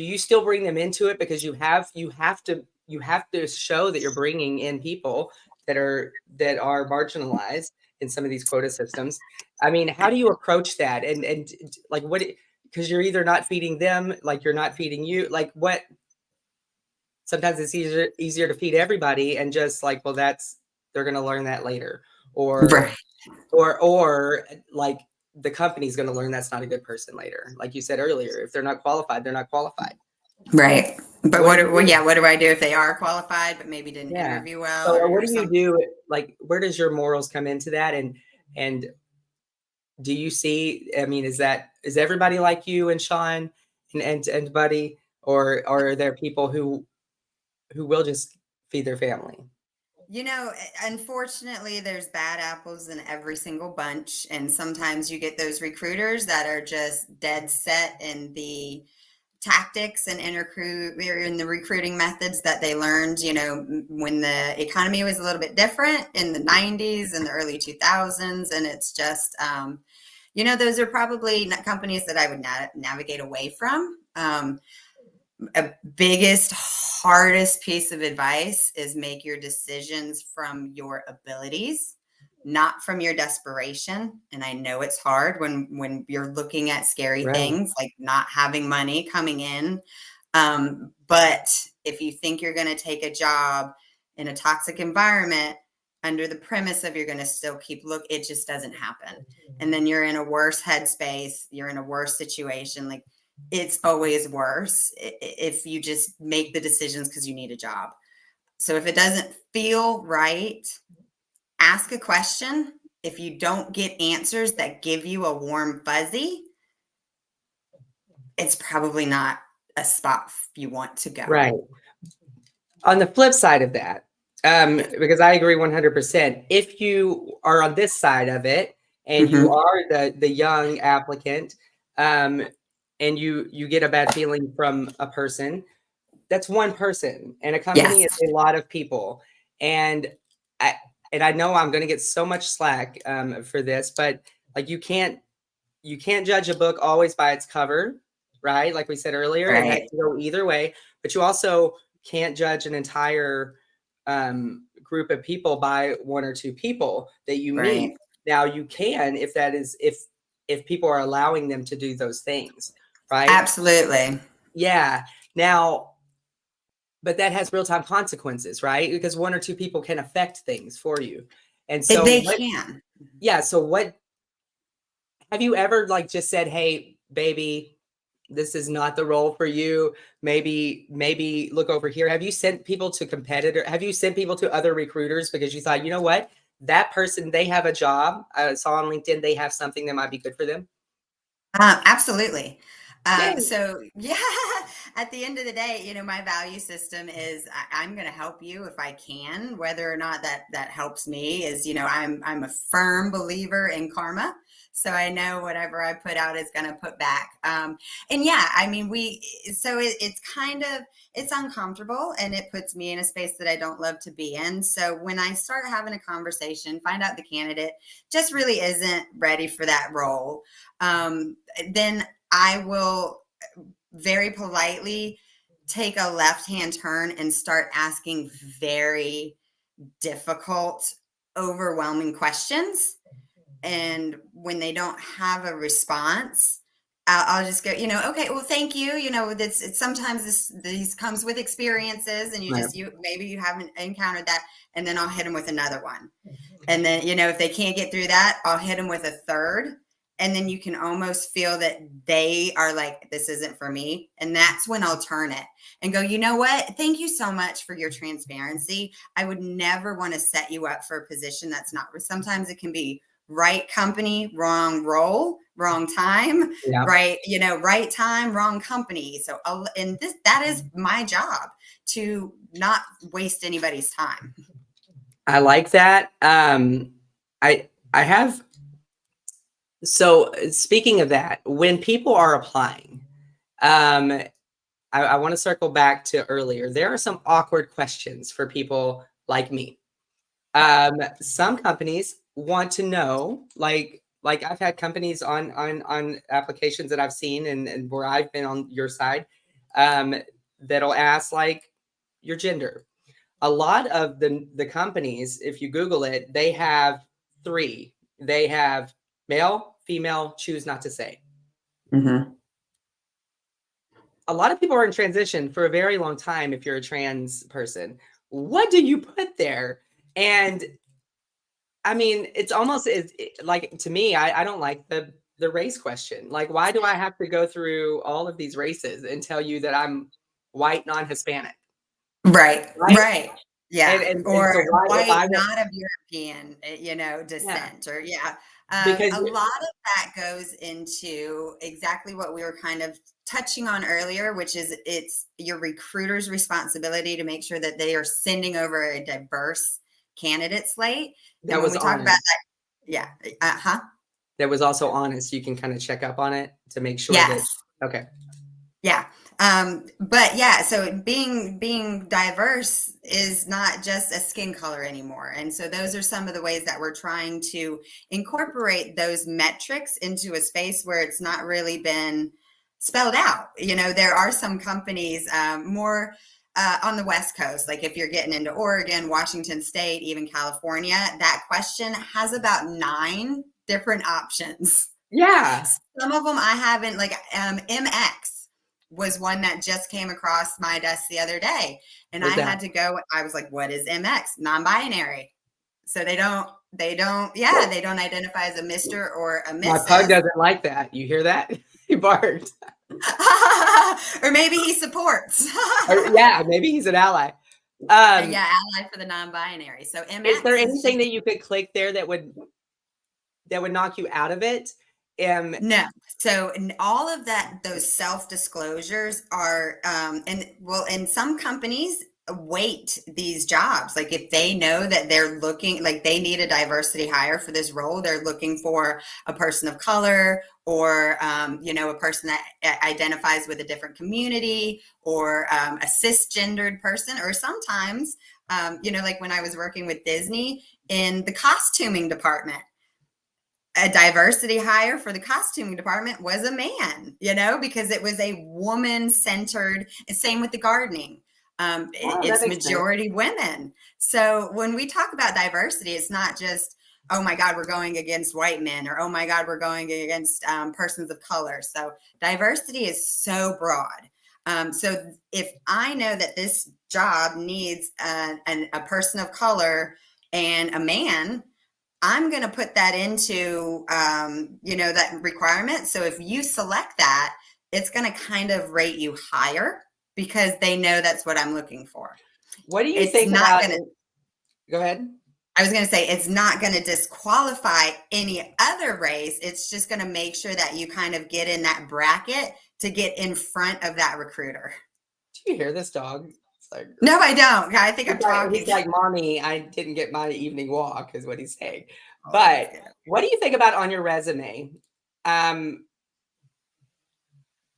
Speaker 1: you still bring them into it? Because you have to show that you're bringing in people that are marginalized in some of these quota systems. I mean, how do you approach that? And like, what, because you're either not feeding them, like you're not feeding you, like what, sometimes it's easier to feed everybody and just like, well, they're going to learn that later, or like the company's going to learn that's not a good person later. Like you said earlier, if they're not qualified, they're not qualified.
Speaker 2: Right. But what do I do if they are qualified, but maybe didn't interview well?
Speaker 1: So what do you do? Like, where does your morals come into that? And do you see, I mean, is everybody like you and Sean and Buddy, or are there people who will just feed their family?
Speaker 2: Unfortunately, there's bad apples in every single bunch. And sometimes you get those recruiters that are just dead set in the tactics and in the recruiting methods that they learned, when the economy was a little bit different in the 90s and the early 2000s. And it's just, those are probably companies that I would navigate away from. A biggest, hardest piece of advice is make your decisions from your abilities, not from your desperation. And I know it's hard when you're looking at scary things like not having money coming in. But if you think you're going to take a job in a toxic environment under the premise of you're going to still it just doesn't happen. And then you're in a worse headspace. You're in a worse situation. Like, it's always worse if you just make the decisions because you need a job. So if it doesn't feel right, ask a question. If you don't get answers that give you a warm fuzzy, it's probably not a spot you want to go.
Speaker 1: Right. On the flip side of that, because I agree 100%, if you are on this side of it and you are the young applicant, and you get a bad feeling from a person, that's one person, and a company is a lot of people. And I know I'm going to get so much slack for this, but like you can't judge a book always by its cover, right? Like we said earlier, it has to go either way. But you also can't judge an entire group of people by one or two people that you meet. Now you can, if people are allowing them to do those things. Right?
Speaker 2: Absolutely.
Speaker 1: Yeah. Now, but that has real-time consequences, right? Because one or two people can affect things for you. And so
Speaker 2: they can.
Speaker 1: Yeah. So what have you ever like just said, hey, baby, this is not the role for you. Maybe look over here. Have you sent people to have you sent people to other recruiters because you thought, you know what, that person, they have a job. I saw on LinkedIn, they have something that might be good for them?
Speaker 2: Absolutely. So yeah, at the end of the day, my value system is I'm going to help you if I can. Whether or not that helps me is, I'm a firm believer in karma. So I know whatever I put out is going to put back. And yeah, I mean, it's uncomfortable and it puts me in a space that I don't love to be in. So when I start having a conversation, find out the candidate just really isn't ready for that role, then I will very politely take a left-hand turn and start asking very difficult, overwhelming questions And when they don't have a response, I'll just go, okay, well, thank you. It's sometimes these comes with experiences, and
Speaker 1: Right.
Speaker 2: maybe you haven't encountered that, and then I'll hit them with another one. And then, if they can't get through that, I'll hit them with a third. And then you can almost feel that they are like, this isn't for me. And that's when I'll turn it and go, you know what? Thank you so much for your transparency. I would never want to set you up for a position that's not. Sometimes it can be right company, wrong role, wrong time,
Speaker 1: Yeah.
Speaker 2: right, right time, wrong company. So, and that is my job, to not waste anybody's time.
Speaker 1: I like that. I have. So speaking of that, when people are applying, I want to circle back to earlier. There are some awkward questions for people like me. Some companies want to know, like I've had companies on applications that I've seen and where I've been on your side, that'll ask like your gender. A lot of the companies, if you Google it, they have 3. They have male, female, choose not to say.
Speaker 2: Mm-hmm.
Speaker 1: A lot of people are in transition for a very long time. If you're a trans person, what do you put there? And I mean, it's almost like, to me, I don't like the race question. Like, why do I have to go through all of these races and tell you that I'm white, non-Hispanic?
Speaker 2: Right. Yeah.
Speaker 1: And
Speaker 2: Or
Speaker 1: so why
Speaker 2: white, not of European, descent, or
Speaker 1: because
Speaker 2: a lot of that goes into exactly what we were kind of touching on earlier, which is it's your recruiter's responsibility to make sure that they are sending over a diverse candidate slate.
Speaker 1: that
Speaker 2: And when
Speaker 1: was
Speaker 2: we talk about
Speaker 1: honest.
Speaker 2: that,
Speaker 1: That was also honest. You can kind of check up on it to make sure that,
Speaker 2: yes.
Speaker 1: okay.
Speaker 2: Yeah. But yeah, so being diverse is not just a skin color anymore. And so those are some of the ways that we're trying to incorporate those metrics into a space where it's not really been spelled out. There are some companies more on the West Coast, like if you're getting into Oregon, Washington State, even California, that question has about 9 different options.
Speaker 1: Yeah.
Speaker 2: Some of them I haven't, like MX was one that just came across my desk the other day. And I had to go, I was like, what is MX? Non-binary. So they don't identify as a Mr. or a Mrs.
Speaker 1: My pug doesn't like that. You hear that? He barked.
Speaker 2: Or maybe he supports.
Speaker 1: Yeah, maybe he's an ally.
Speaker 2: Ally for the non-binary. So MX
Speaker 1: is there anything that you could click there that would knock you out of it?
Speaker 2: No. So all of that, those self-disclosures are, and some companies weight these jobs. Like if they know that they're looking, like they need a diversity hire for this role, they're looking for a person of color or, a person that identifies with a different community, or a cisgendered person, or sometimes, like when I was working with Disney in the costuming department, a diversity hire for the costuming department was a man, because it was a woman centered. Same with the gardening. It's majority women. So when we talk about diversity, it's not just, oh my God, we're going against white men, or oh my God, we're going against persons of color. So diversity is so broad. So if I know that this job needs a person of color and a man, I'm going to put that into, that requirement. So if you select that, it's going to kind of rate you higher because they know that's what I'm looking for.
Speaker 1: What do you think about it? Go ahead.
Speaker 2: I was going to say, it's not going to disqualify any other race. It's just going to make sure that you kind of get in that bracket to get in front of that recruiter.
Speaker 1: Do you hear this dog? Like,
Speaker 2: no, I don't. I think I'm talking.
Speaker 1: He's like, Mommy, I didn't get my evening walk, is what he's saying. But what do you think about on your resume?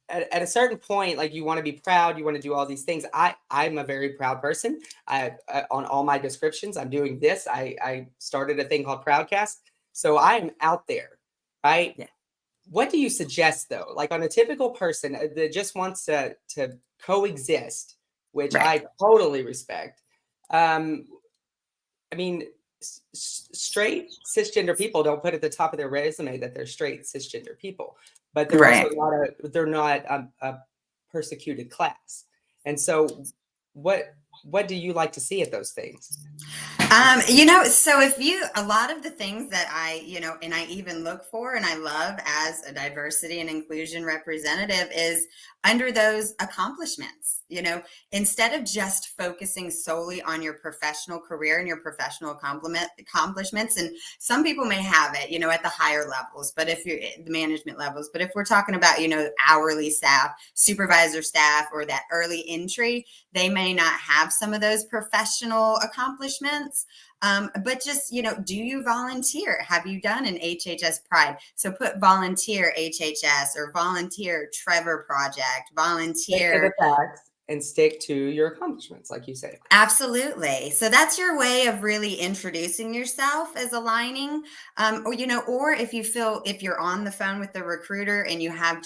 Speaker 1: At a certain point, like you want to be proud, you want to do all these things. I'm a very proud person. On all my descriptions, I'm doing this. I started a thing called Proudcast. So I'm out there, right?
Speaker 2: Yeah.
Speaker 1: What do you suggest though? Like on a typical person that just wants to coexist, which I totally respect. I mean, straight cisgender people don't put at the top of their resume that they're straight cisgender people, but they're also
Speaker 2: Right.
Speaker 1: they're not a persecuted class. And so what do you like to see at those things?
Speaker 2: So if a lot of the things that and I even look for and I love as a diversity and inclusion representative is under those accomplishments, instead of just focusing solely on your professional career and your professional accomplishments. And some people may have it, at the higher levels, but if you're the management levels, but if we're talking about, hourly staff, supervisor staff, or that early entry, they may not have some of those professional accomplishments. But just, do you volunteer? Have you done an HHS Pride? So put volunteer HHS or volunteer Trevor Project,
Speaker 1: Stick to
Speaker 2: volunteer.
Speaker 1: the facts and stick to your accomplishments, like you say.
Speaker 2: Absolutely. So that's your way of really introducing yourself as aligning. Or if you're on the phone with the recruiter and you have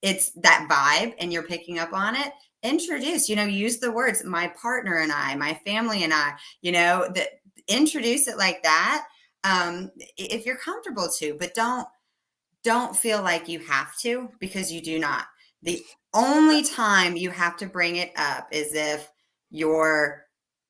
Speaker 2: it's that vibe and you're picking up on it, use the words, my partner and I, my family and I, introduce it like that. If you're comfortable to, but don't feel like you have to, because you do not. The only time you have to bring it up is if your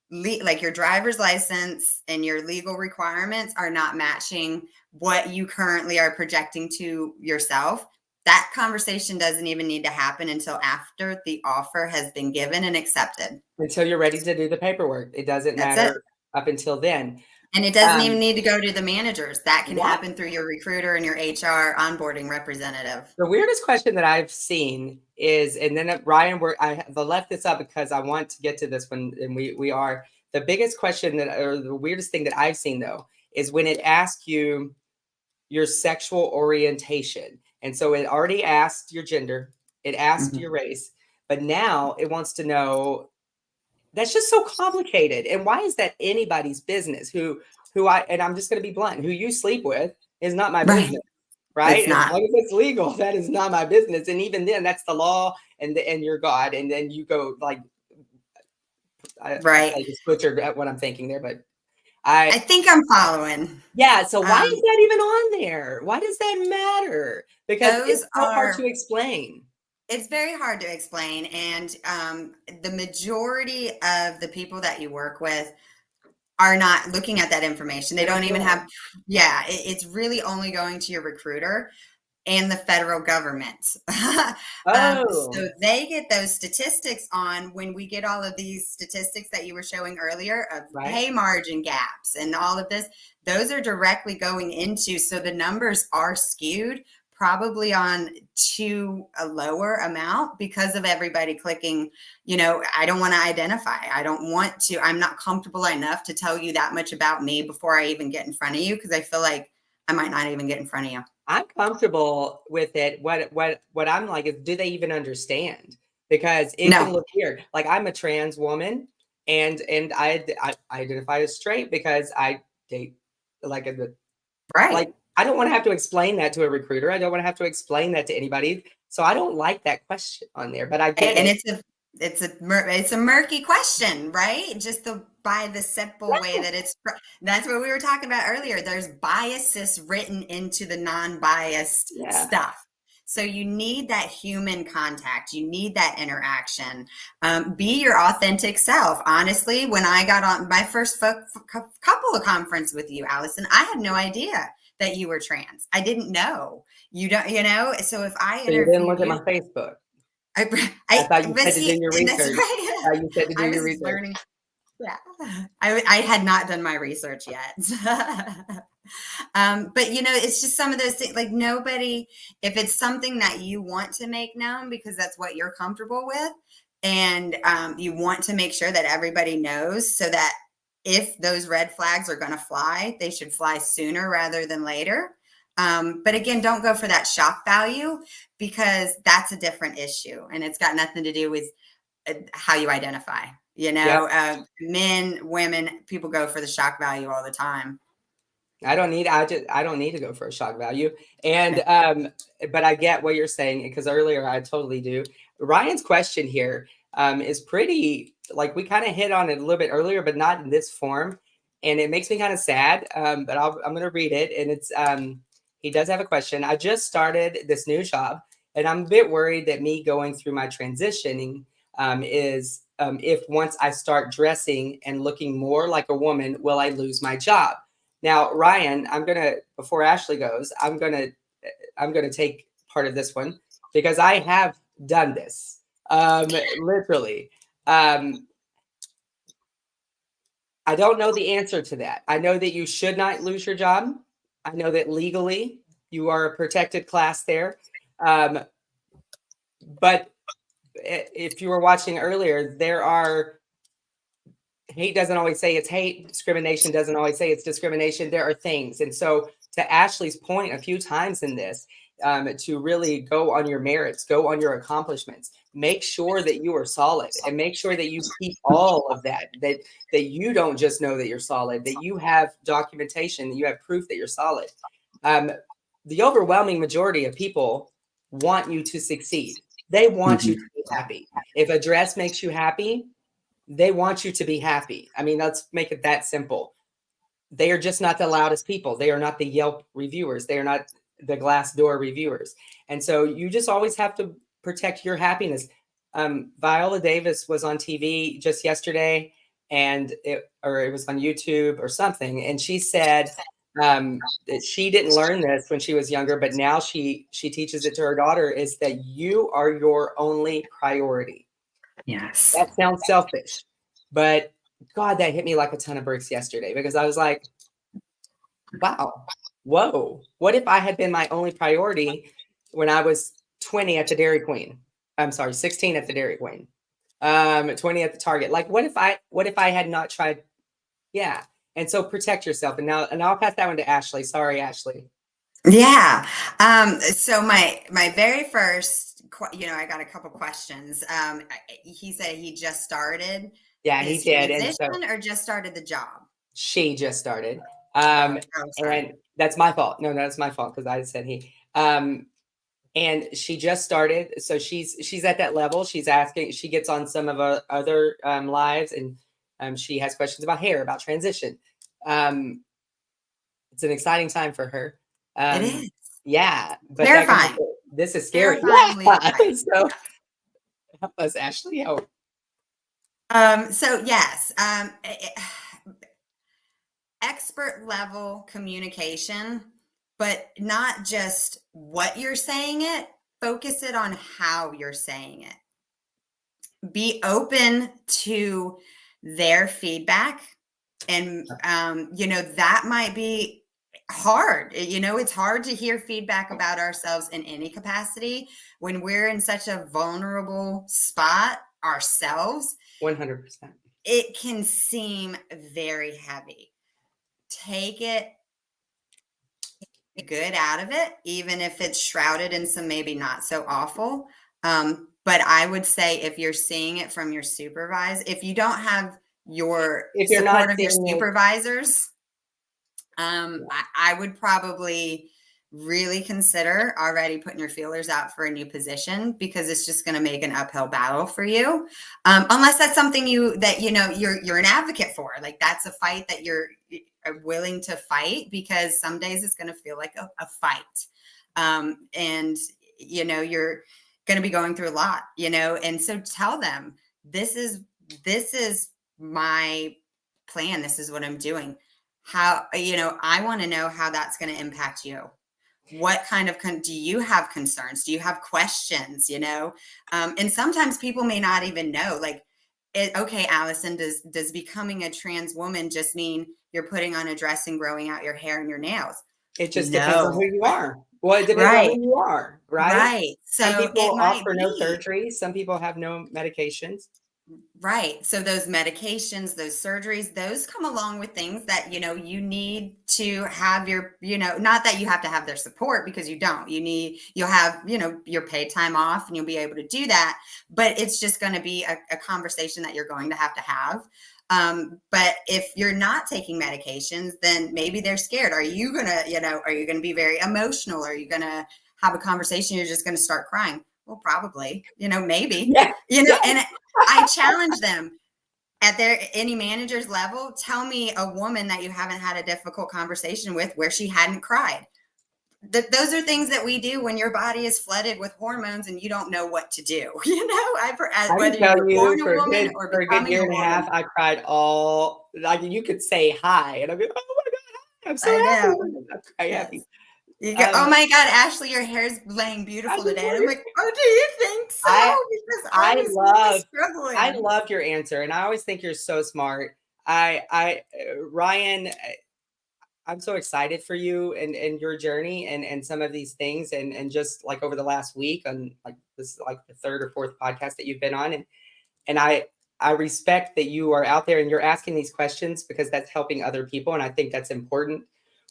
Speaker 2: driver's license and your legal requirements are not matching what you currently are projecting to yourself. That conversation doesn't even need to happen until after the offer has been given and accepted.
Speaker 1: Until you're ready to do the paperwork. It doesn't
Speaker 2: That's it.
Speaker 1: matter up until then.
Speaker 2: And it doesn't even need to go to the managers. That can
Speaker 1: Yeah.
Speaker 2: happen through your recruiter and your HR onboarding representative.
Speaker 1: The weirdest question that I've seen is, and then Ryan, I left this up because I want to get to this one, and we are. The biggest question or the weirdest thing that I've seen though, is when it asks you your sexual orientation. And so it already asked your gender, it asked your race, but now it wants to know. That's just so complicated. And why is that anybody's business? I'm just going to be blunt, who you sleep with is not my business, right?
Speaker 2: It's not.
Speaker 1: As long as it's legal, that is not my business. And even then, that's the law and your God. And then you go like, I just butchered at what I'm thinking there, but
Speaker 2: I think I'm following.
Speaker 1: Yeah. So why is that even on there? Why does that matter? Because it's so hard to explain.
Speaker 2: It's very hard to explain. And the majority of the people that you work with are not looking at that information. They don't even have, it's really only going to your recruiter and the federal government. So they get those statistics on when we get all of these statistics that you were showing earlier of pay margin gaps and all of this, those are directly going into, so the numbers are skewed probably on to a lower amount because of everybody clicking, I don't want to identify. I'm not comfortable enough to tell you that much about me before I even get in front of you, because I feel like I might not even get in front of you.
Speaker 1: I'm comfortable with it. What I'm like is, do they even understand? Because it can look weird. Like, I'm a trans woman and I identify as straight because I date like I don't want to have to explain that to a recruiter. I don't want to have to explain that to anybody. So I don't like that question on there, but I get it.
Speaker 2: It's a murky question, right? Just by the simple way that that's what we were talking about earlier. There's biases written into the non-biased stuff. So you need that human contact. You need that interaction. Be your authentic self. Honestly, when I got on my first couple of conference with you, Alyson, I had no idea that you were trans. I didn't know. You don't, so if I
Speaker 1: interviewed you didn't look at my Facebook. I thought you said to do your research. You said to do your research.
Speaker 2: Learning. Yeah, I had not done my research yet. But it's just some of those things, like nobody, if it's something that you want to make known because that's what you're comfortable with, and you want to make sure that everybody knows, so that if those red flags are going to fly, they should fly sooner rather than later. But again, don't go for that shock value, because that's a different issue and it's got nothing to do with how you identify. Men, women, people go for the shock value all the time.
Speaker 1: I don't need to go for a shock value. And but I get what you're saying, because earlier I totally do. Ryan's question here is pretty, like, we kind of hit on it a little bit earlier, but not in this form. and it makes me kind of sad, but I'm going to read it. And it's, he does have a question. I just started this new job, and I'm a bit worried that me going through my transitioning is if once I start dressing and looking more like a woman, will I lose my job? Now, Ryan, before Ashleigh goes, I'm gonna take part of this one because I have done this, literally. I don't know the answer to that. I know that you should not lose your job. I know that legally you are a protected class there. But if you were watching earlier, hate doesn't always say it's hate. Discrimination doesn't always say it's discrimination. There are things. And so to Ashleigh's point a few times in this, to really go on your merits, go on your accomplishments, make sure that you are solid, and make sure that you keep all of that you don't just know that you're solid, that you have documentation, that you have proof that you're solid. The overwhelming majority of people want you to succeed. They want you to be happy. If a dress makes you happy, they want you to be happy. I mean, let's make it that simple. They are just not the loudest people. They are not the Yelp reviewers. They are not the Glassdoor reviewers. And so you just always have to protect your happiness. Viola Davis was on TV just yesterday, and it was on YouTube or something. And she said that she didn't learn this when she was younger, but now she teaches it to her daughter, is that you are your only priority.
Speaker 2: Yes.
Speaker 1: That sounds selfish, but God, that hit me like a ton of bricks yesterday, because I was like, wow, whoa, what if I had been my only priority when I was 20 at the Dairy Queen? I'm sorry, 16 at the Dairy Queen, 20 at the Target. Like, what if I had not tried? Yeah. And so protect yourself. And I'll pass that one to Ashleigh. Sorry, Ashleigh.
Speaker 2: Yeah. So my very first, I got a couple questions. He said he just started.
Speaker 1: Yeah, he did. And so,
Speaker 2: or just started the job?
Speaker 1: She just started. And that's my fault. No, that's my fault, because I said he. And she just started. So she's at that level. She's asking, she gets on some of our other lives, and she has questions about hair, about transition. It's an exciting time for her.
Speaker 2: It is.
Speaker 1: Yeah. But
Speaker 2: terrifying.
Speaker 1: This is scary.
Speaker 2: Yeah.
Speaker 1: So help us, Ashleigh. Help.
Speaker 2: So yes, expert level communication, but not just what you're saying it, focus it on how you're saying it. Be open to their feedback. And, that might be hard. It's hard to hear feedback about ourselves in any capacity when we're in such a vulnerable spot ourselves.
Speaker 1: 100%.
Speaker 2: It can seem very heavy. Take it good out of it, even if it's shrouded in some maybe not so awful. But I would say, if you're seeing it from your supervisor, if you don't have if you're support of your supervisors, I would probably really consider already putting your feelers out for a new position, because it's just going to make an uphill battle for you. Unless that's something you're an advocate for, like that's a fight that you're willing to fight, because some days it's going to feel like a fight. And you're going to be going through a lot, and so tell them, this is my plan. This is what I'm doing. How, I want to know how that's going to impact you. What kind of, do you have concerns? Do you have questions, and sometimes people may not even know, like, okay, Alyson, does becoming a trans woman just mean you're putting on a dress and growing out your hair and your nails?
Speaker 1: It just depends on who you are. Well, it depends on who you are, right?
Speaker 2: Right. So
Speaker 1: some people offer no surgery. Some people have no medications.
Speaker 2: Right. So those medications, those surgeries, those come along with things that, you need to have your, not that you have to have their support, because you don't. You'll have, your paid time off, and you'll be able to do that. But it's just going to be a conversation that you're going to have. But if you're not taking medications, then maybe they're scared. Are you going to be very emotional? Are you going to have a conversation? You're just going to start crying? Well, probably, maybe,
Speaker 1: yeah.
Speaker 2: and I challenge them, at any manager's level, tell me a woman that you haven't had a difficult conversation with where she hadn't cried. Those are things that we do when your body is flooded with hormones and you don't know what to do.
Speaker 1: I
Speaker 2: Whether
Speaker 1: can
Speaker 2: you were
Speaker 1: tell you
Speaker 2: born a
Speaker 1: for
Speaker 2: woman or
Speaker 1: a good
Speaker 2: becoming
Speaker 1: year
Speaker 2: a
Speaker 1: and a
Speaker 2: woman.
Speaker 1: half, I cried like you could say hi and I'd be like, oh my God, I'm so
Speaker 2: I
Speaker 1: happy.
Speaker 2: know.
Speaker 1: I'm cry
Speaker 2: Yes.
Speaker 1: happy.
Speaker 2: You go, oh my God, Ashleigh, your hair's laying beautiful today. And I'm like, oh, do you think so?
Speaker 1: I
Speaker 2: Because I
Speaker 1: I
Speaker 2: was really
Speaker 1: love I
Speaker 2: struggling.
Speaker 1: loved your answer, and I always think you're so smart. Ryan, I'm so excited for you and your journey and some of these things and just like over the last week on like this is like the third or fourth podcast that you've been on and I respect that you are out there and you're asking these questions because that's helping other people and I think that's important.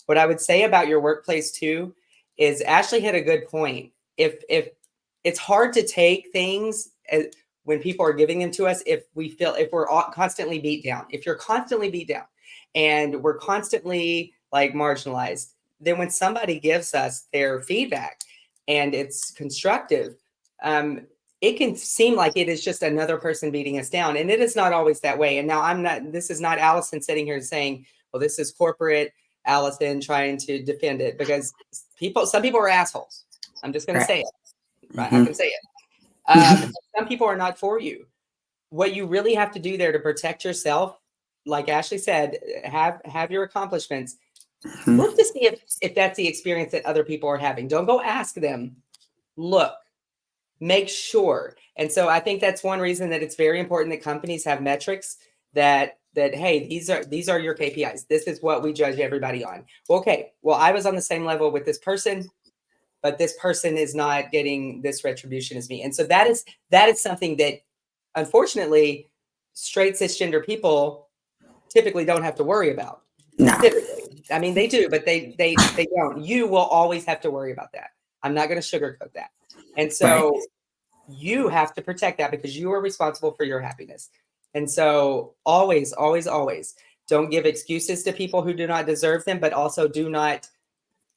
Speaker 1: What I would say about your workplace too is Ashleigh hit a good point. If it's hard to take things when people are giving them to us if we're constantly beat down. If you're constantly beat down and we're constantly like marginalized, then when somebody gives us their feedback and it's constructive, it can seem like it is just another person beating us down. And it is not always that way. And now this is not Alyson sitting here saying, well, this is corporate Alyson trying to defend it because some people are assholes. I'm just going to say it. Right? I can say it. Some people are not for you. What you really have to do there to protect yourself, like Ashleigh said, have your accomplishments. Look to see if that's the experience that other people are having. Don't go ask them. Look, make sure. And so I think that's one reason that it's very important that companies have metrics that hey, these are your KPIs. This is what we judge everybody on. Okay, well, I was on the same level with this person, but this person is not getting this retribution as me. And so that is something that unfortunately straight cisgender people typically don't have to worry about.
Speaker 2: No.
Speaker 1: Typically. I mean, they do, but they don't. You will always have to worry about that. I'm not going to sugarcoat that. And so you have to protect that because you are responsible for your happiness. And so always, always, always don't give excuses to people who do not deserve them, but also do not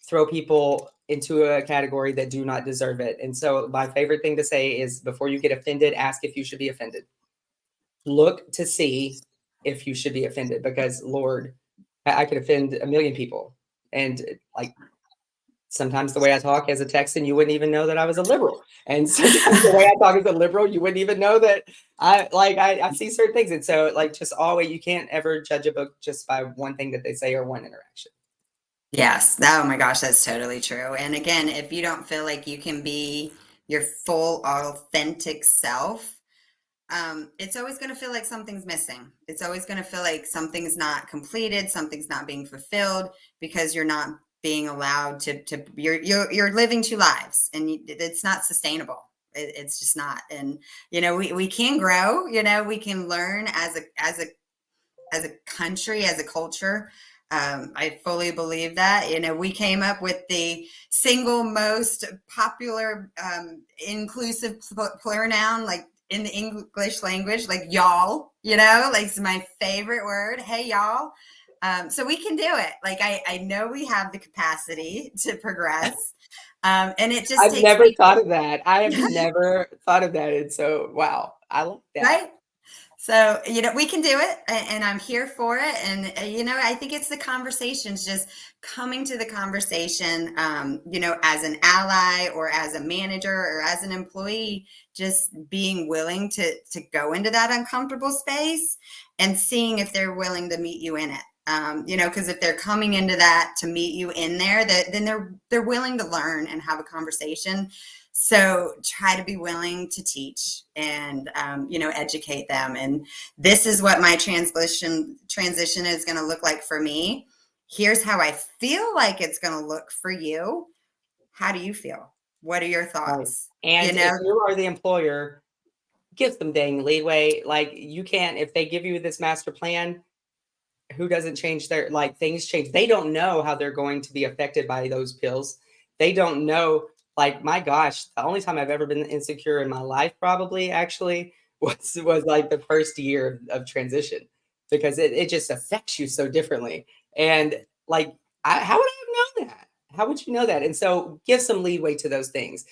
Speaker 1: throw people into a category that do not deserve it. And so my favorite thing to say is before you get offended, ask if you should be offended. Look to see if you should be offended because Lord, I could offend a million people. And like sometimes the way I talk as a Texan, you wouldn't even know that I was a liberal. And sometimes the way I talk as a liberal, you wouldn't even know that I see certain things. And so like just always, you can't ever judge a book just by one thing that they say or one interaction.
Speaker 2: Yes. Oh my gosh, that's totally true. And again, if you don't feel like you can be your full authentic self, it's always going to feel like something's missing. It's always going to feel like something's not completed, something's not being fulfilled because you're not being allowed to you're living two lives and it's not sustainable. It's just not. And we can grow. We can learn as a country, as a culture. I fully believe that. We came up with the single most popular inclusive plural noun, like in the English language, like y'all, like it's my favorite word. Hey, y'all. So we can do it. Like, I know we have the capacity to progress. And it just
Speaker 1: I've
Speaker 2: takes
Speaker 1: never thought of that. I have never thought of that. And so, wow, I like that.
Speaker 2: right. So, we can do it and I'm here for it. And, I think it's the conversations, just coming to the conversation, as an ally or as a manager or as an employee, just being willing to go into that uncomfortable space and seeing if they're willing to meet you in it. Because if they're coming into that to meet you in there, then they're willing to learn and have a conversation. So try to be willing to teach and, educate them. And this is what my transition is going to look like for me. Here's how I feel like it's going to look for you. How do you feel? What are your thoughts?
Speaker 1: Right. And if you are the employer, give some dang leeway. Like you can't, if they give you this master plan, who doesn't change their, like things change. They don't know how they're going to be affected by those pills. They don't know, like, my gosh, the only time I've ever been insecure in my life probably actually was like the first year of transition because it just affects you so differently. And like, how would I have known that? How would you know that? And so give some leeway to those things.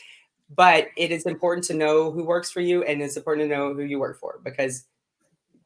Speaker 1: But it is important to know who works for you and it's important to know who you work for because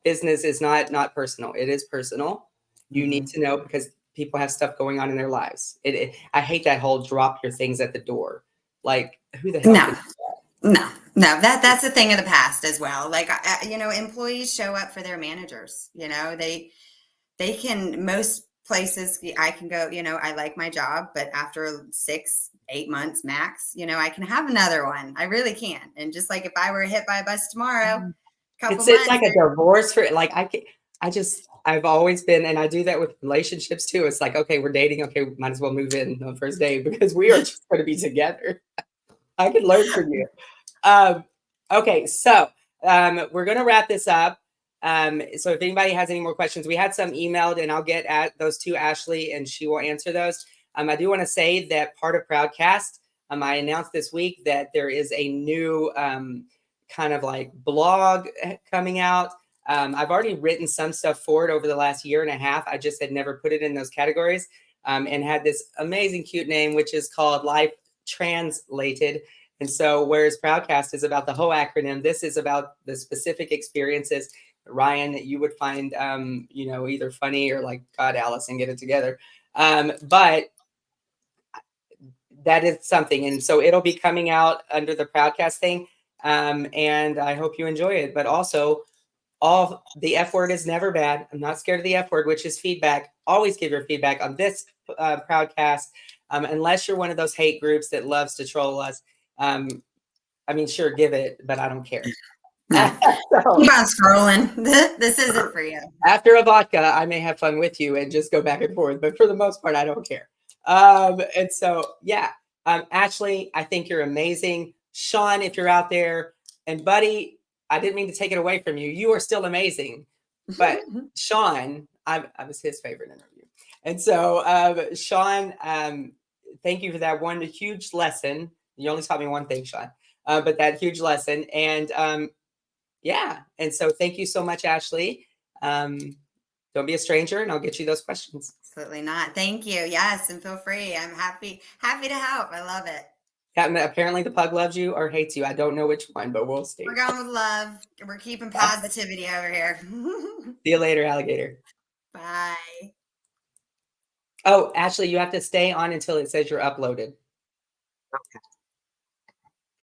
Speaker 1: business is not personal. It is personal. You need
Speaker 2: Mm-hmm.
Speaker 1: to know because people have stuff going on in their lives. I hate that whole drop your things at the door. Like, who the hell
Speaker 2: No,
Speaker 1: can do
Speaker 2: no, that's a thing of the past as well. Like, employees show up for their managers. They can, most places I can go, I like my job, but after 6, 8 months max, I can have another one. I really can. And just like if I were hit by a bus tomorrow,
Speaker 1: that?
Speaker 2: couple
Speaker 1: It's
Speaker 2: months.
Speaker 1: like a divorce for like I've always been, and I do that with relationships too. It's like, okay, we're dating. Okay, might as well move in on the first day because we are just going to be together. I can learn from you. Okay, so we're going to wrap this up. So if anybody has any more questions, we had some emailed, and I'll get at those to Ashleigh, and she will answer those. I do want to say that part of Proudcast, I announced this week that there is a new kind of like blog coming out. I've already written some stuff for it over the last year and a half. I just had never put it in those categories, and had this amazing, cute name, which is called Life Translated. And so, whereas Proudcast is about the whole acronym, this is about the specific experiences, Ryan, that you would find, either funny or like, God, Alyson, get it together. But that is something. And so it'll be coming out under the Proudcast thing. And I hope you enjoy it. But also, all the F word is never bad. I'm not scared of the F word, which is feedback. Always give your feedback on this Proudcast, unless you're one of those hate groups that loves to troll us. Sure, give it, but I don't care.
Speaker 2: No.
Speaker 1: So,
Speaker 2: Keep on scrolling. This isn't for you.
Speaker 1: after a vodka, I may have fun with you and just go back and forth, but for the most part, I don't care. And so, yeah, Ashleigh, I think you're amazing. Sean, if you're out there, and buddy, I didn't mean to take it away from you. You are still amazing. But Sean, I was his favorite interview. And so, Sean, thank you for that one huge lesson. You only taught me one thing, Sean, but that huge lesson. And yeah. And so thank you so much, Ashleigh. Don't be a stranger, and I'll get you those questions.
Speaker 2: Absolutely not. Thank you. Yes, and feel free. I'm happy to help. I love it.
Speaker 1: Yeah, apparently the pug loves you or hates you. I don't know which one, but we'll see.
Speaker 2: We're going with love. We're keeping positivity over here.
Speaker 1: See you later, alligator.
Speaker 2: Bye.
Speaker 1: Oh, Ashleigh, you have to stay on until it says you're uploaded.
Speaker 3: Okay.